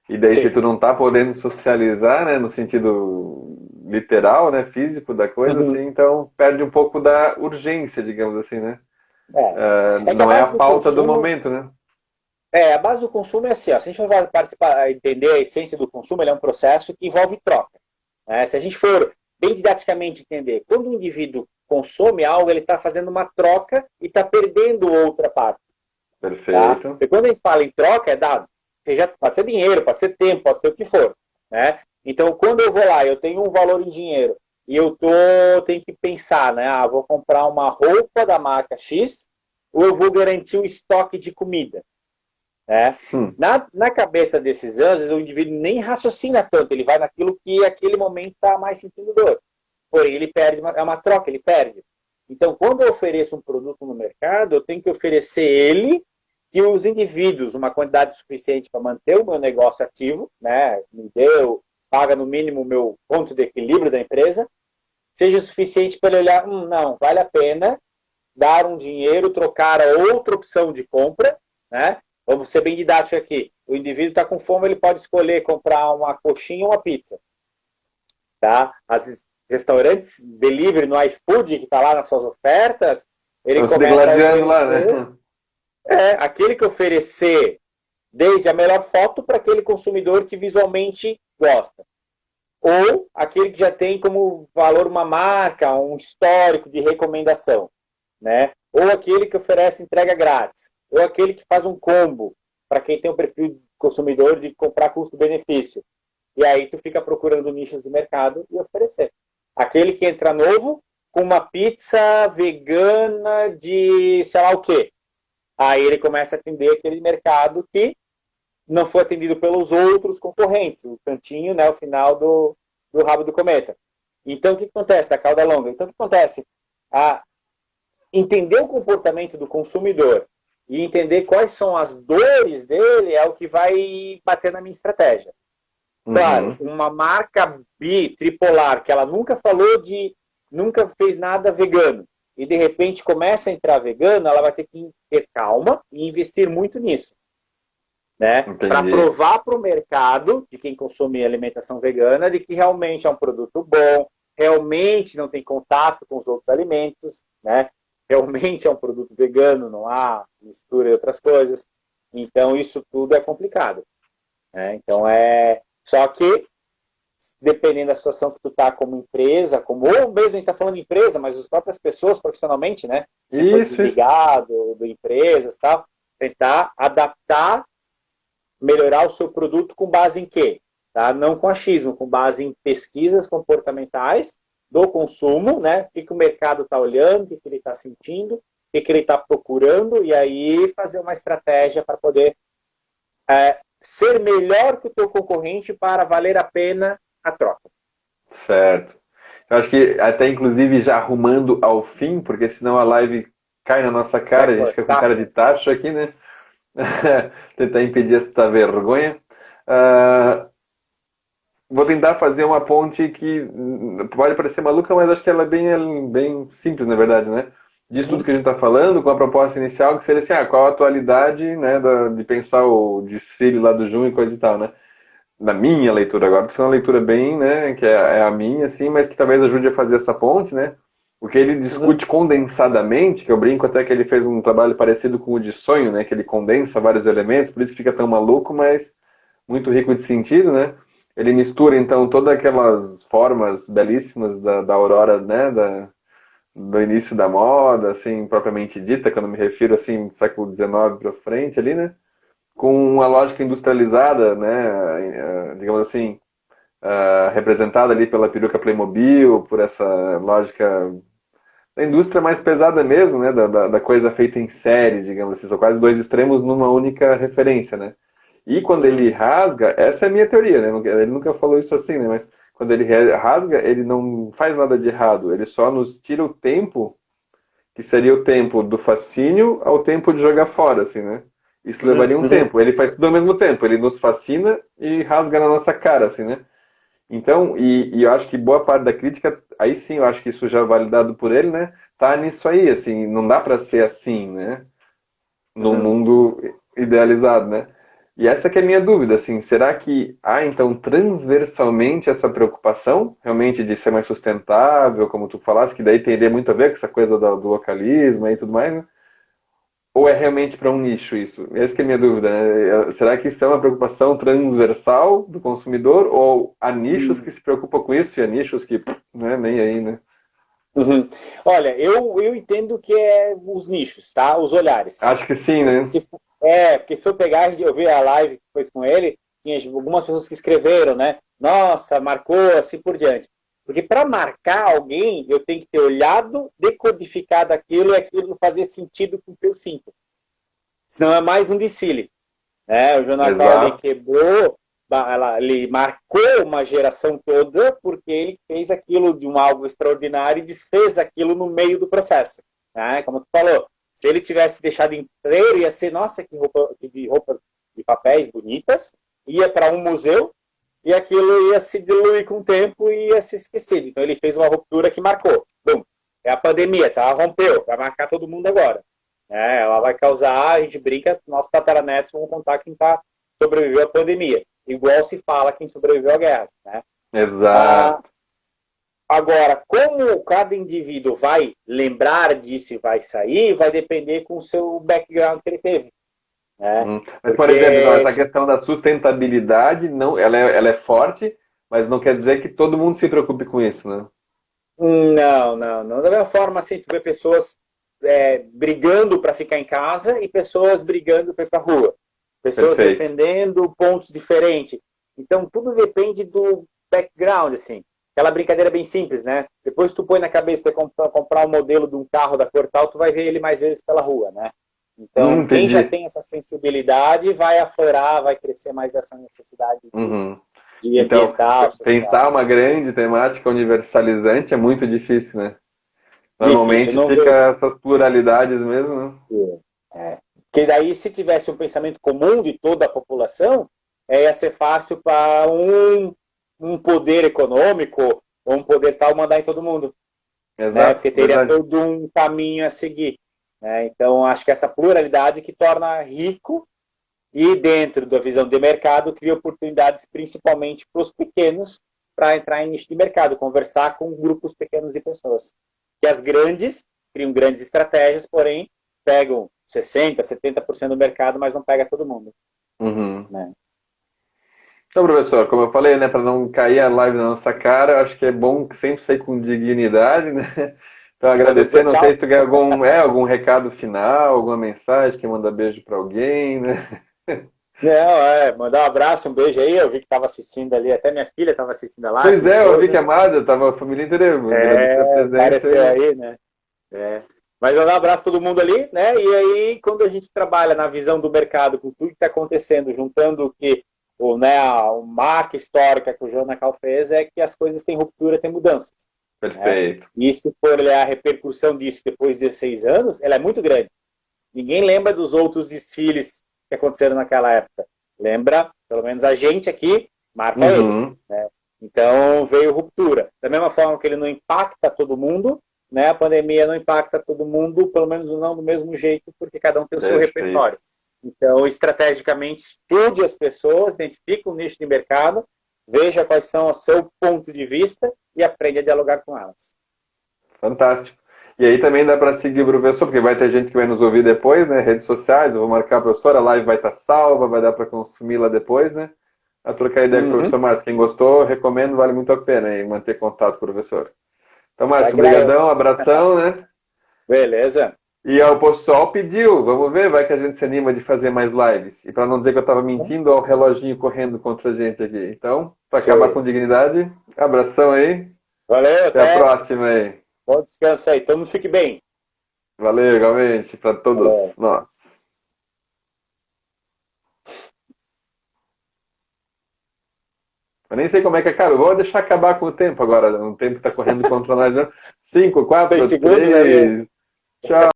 E daí se Sim. tu não tá podendo socializar, né, no sentido literal, né, físico da coisa, Uhum. assim, então perde um pouco da urgência, digamos assim, né? É que a Não é base a do pauta do consumo momento, né? a base do consumo é assim, ó, se a gente for participar, entender a essência do consumo, ele é um processo que envolve troca. Né? Se a gente for bem didaticamente entender, quando o indivíduo consome algo, ele está fazendo uma troca e está perdendo outra parte. Tá? Perfeito. E quando a gente fala em troca, é dado. Seja, pode ser dinheiro, pode ser tempo, pode ser o que for. Né? Então, quando eu vou lá, eu tenho um valor em dinheiro e tenho que pensar, né? Ah, vou comprar uma roupa da marca X ou eu vou garantir um estoque de comida. Né? Hum, Na cabeça desses anjos, o indivíduo nem raciocina tanto, ele vai naquilo que aquele momento está mais sentindo dor. Porém, ele perde, é uma troca, ele perde. Então, quando eu ofereço um produto no mercado, eu tenho que oferecer ele que os indivíduos, uma quantidade suficiente para manter o meu negócio ativo, né, me deu, paga no mínimo o meu ponto de equilíbrio da empresa, seja o suficiente para ele olhar, não, vale a pena dar um dinheiro, trocar a outra opção de compra, né? Vamos ser bem didático aqui. O indivíduo está com fome, ele pode escolher comprar uma coxinha ou uma pizza, tá? As restaurantes delivery no iFood que está lá nas suas ofertas, ele estão se começa a degladiando lá, oferecer, né? aquele que oferecer desde a melhor foto para aquele consumidor que visualmente gosta, ou aquele que já tem como valor uma marca, um histórico de recomendação, né? Ou aquele que oferece entrega grátis, ou aquele que faz um combo para quem tem um perfil de consumidor de comprar custo-benefício. E aí tu fica procurando nichos de mercado e oferecer. Aquele que entra novo com uma pizza vegana de sei lá o quê. Aí ele começa a atender aquele mercado que não foi atendido pelos outros concorrentes, o cantinho, né, o final do rabo do cometa. Então, o que acontece da cauda longa? Então, o que acontece? A entender o comportamento do consumidor e entender quais são as dores dele é o que vai bater na minha estratégia. Claro, Uhum, uma marca tripolar, que ela nunca fez nada vegano, e de repente começa a entrar vegano, ela vai ter que ter calma e investir muito nisso, né? Para entendi. provar para o mercado de quem consome alimentação vegana de que realmente é um produto bom, realmente não tem contato com os outros alimentos, né? Realmente é um produto vegano, não há mistura de outras coisas. Então isso tudo é complicado, né? Então só que dependendo da situação que tu tá como empresa, ou mesmo a gente tá falando de empresa, mas as próprias pessoas profissionalmente, né? Quem foi Isso. desligado do empresas, tal, tentar adaptar melhorar o seu produto com base em quê? Tá? Não com achismo, com base em pesquisas comportamentais do consumo, né? O que o mercado está olhando, o que ele está sentindo, o que ele está procurando, e aí fazer uma estratégia para poder ser melhor que o teu concorrente para valer a pena a troca. Certo. Eu acho que até inclusive já arrumando ao fim, porque senão a live cai na nossa Vai cara, a gente fica com cortar. cara de tacho aqui, né? Tentar impedir essa vergonha. Ah, vou tentar fazer uma ponte que pode parecer maluca, mas acho que ela é bem simples, na verdade, né? Disso tudo Uhum. que a gente está falando, com a proposta inicial, que seria assim, qual a atualidade, né, de pensar o desfile lá do junho e coisa e tal, né? Na minha leitura agora, foi uma leitura bem, né, que é a minha, assim, mas que talvez ajude a fazer essa ponte, né? O que ele Uhum. discute condensadamente, que eu brinco até que ele fez um trabalho parecido com o de sonho, né, que ele condensa vários elementos, por isso que fica tão maluco, mas muito rico de sentido, né? Ele mistura então todas aquelas formas belíssimas da aurora, né, do início da moda, assim, propriamente dita, quando me refiro assim, do século XIX para frente ali, né? Com uma lógica industrializada, né, digamos assim, representada ali pela peruca Playmobil, por essa lógica da indústria mais pesada mesmo, né, da coisa feita em série, digamos assim, são quase dois extremos numa única referência, né. E quando Uhum. ele rasga, essa é a minha teoria, né, ele nunca falou isso assim, né, mas quando ele rasga, ele não faz nada de errado, ele só nos tira o tempo que seria o tempo do fascínio ao tempo de jogar fora, assim, né? Isso Uhum. levaria um Uhum. tempo. Ele faz tudo ao mesmo tempo. Ele nos fascina e rasga na nossa cara, assim, né? Então, e eu acho que boa parte da crítica, aí sim, eu acho que isso já é validado por ele, né? Tá nisso aí, assim, não dá para ser assim, né? Num Uhum. mundo idealizado, né? E essa que é a minha dúvida, assim, será que há, então, transversalmente essa preocupação, realmente, de ser mais sustentável, como tu falaste, que daí teria muito a ver com essa coisa do localismo e tudo mais, né? Ou é realmente para um nicho isso? Essa que é a minha dúvida, né? Será que isso é uma preocupação transversal do consumidor, ou há nichos que se preocupam com isso e há nichos que, né, nem aí, né? Uhum. Olha, eu entendo que é os nichos, tá? Os olhares. Acho que sim, Porque né? porque se for pegar, eu vi a live que fez com ele, tinha algumas pessoas que escreveram, né? Nossa, marcou, assim por diante. Porque para marcar alguém, eu tenho que ter olhado, decodificado aquilo e aquilo fazer sentido com o que eu sinto. Senão é mais um desfile. Né? O Jornal ele Exato. quebrou, ele marcou uma geração toda porque ele fez aquilo de um algo extraordinário e desfez aquilo no meio do processo. Né? Como tu falou, se ele tivesse deixado inteiro, ia ser, nossa, que roupa, de roupas de papéis bonitas, ia para um museu e aquilo ia se diluir com o tempo e ia ser esquecido. Então ele fez uma ruptura que marcou. Bum, é a pandemia, tá? Rompeu, vai marcar todo mundo agora. Ela vai causar, a gente brinca, nossos tataranetos vão contar quem sobreviveu à pandemia. Igual se fala quem sobreviveu à guerra. Né? Ah, Exato. agora, como cada indivíduo vai lembrar disso e vai sair, vai depender com o seu background que ele teve. Né? Mas, por exemplo, então, Porque essa questão da sustentabilidade, não, ela é forte, mas não quer dizer que todo mundo se preocupe com isso, né? não. Da mesma forma, assim, tu vê pessoas brigando para ficar em casa e pessoas brigando para ir para a rua. Pessoas Perfeito. defendendo pontos diferentes. Então, tudo depende do background, assim. Aquela brincadeira bem simples, né? Depois tu põe na cabeça de comprar um modelo de um carro da cor tal, tu vai ver ele mais vezes pela rua, né? Então, quem já Entendi. tem essa sensibilidade vai aflorar, vai crescer mais essa necessidade Uhum. de Então, ambiental, pensar social. uma grande temática universalizante é muito difícil, né? Difícil, Normalmente não vejo. fica essas pluralidades mesmo, né? É. Porque daí, se tivesse um pensamento comum de toda a população, ia ser fácil para um poder econômico ou um poder tal mandar em todo mundo, né? Exato, Porque teria verdade. todo um caminho a seguir. Né? Então, acho que essa pluralidade que torna rico e dentro da visão de mercado cria oportunidades principalmente para os pequenos para entrar em nicho de mercado, conversar com grupos pequenos de pessoas. Que as grandes criam grandes estratégias, porém pegam 60%, 70% do mercado, mas não pega todo mundo. Uhum. Né? Então, professor, como eu falei, né, para não cair a live na nossa cara, eu acho que é bom que sempre sair com dignidade, né? Então, Podemos agradecer, dizer não sei se tchau? tu quer algum recado final, alguma mensagem, que manda beijo para alguém, né? Não, mandar um abraço, um beijo aí. Eu vi que estava assistindo ali, até minha filha estava assistindo a live, Pois minha é, eu vi que esposa. a Amada, tava a família inteira, agradecer a presença Apareceu e... aí, né? É. Mas mandar um abraço a todo mundo ali, né? E aí, quando a gente trabalha na visão do mercado, com tudo que está acontecendo, juntando o que a marca histórica que o Jonacal fez, é que as coisas têm ruptura, têm mudanças. Né? Perfeito. E se for olhar a repercussão disso depois de 16 anos, ela é muito grande. Ninguém lembra dos outros desfiles que aconteceram naquela época. Lembra, pelo menos a gente aqui, marca ele. Uhum. Né? Então veio ruptura. Da mesma forma que ele não impacta todo mundo, né? A pandemia não impacta todo mundo, pelo menos não do mesmo jeito, porque cada um tem o seu Perfeito. repertório. Então, estrategicamente, estude as pessoas, identifique um nicho de mercado, veja quais são o seu ponto de vista e aprenda a dialogar com elas. Fantástico. E aí também dá para seguir o professor, porque vai ter gente que vai nos ouvir depois, né? Redes sociais, eu vou marcar o professor, a live vai estar salva, vai dar para consumir lá depois, né? A trocar ideia com o Uhum. professor Márcio. Quem gostou, recomendo, vale muito a pena e manter contato com o professor. Então, Márcio, Segue lá eu. brigadão, abração, né? Beleza? E o pessoal pediu, vamos ver, vai que a gente se anima de fazer mais lives. E para não dizer que eu estava mentindo, ó, o reloginho correndo contra a gente aqui. Então, para Isso acabar aí. com dignidade, abração aí, Valeu, até a até. próxima aí. Bom descanso aí. Todo mundo fique bem. Valeu, igualmente, para Valeu. todos nós. Eu nem sei como é que acaba. Eu vou deixar acabar com o tempo agora. O tempo está correndo contra nós, né? 5, 4, 3 segundos aí. 3. Tchau.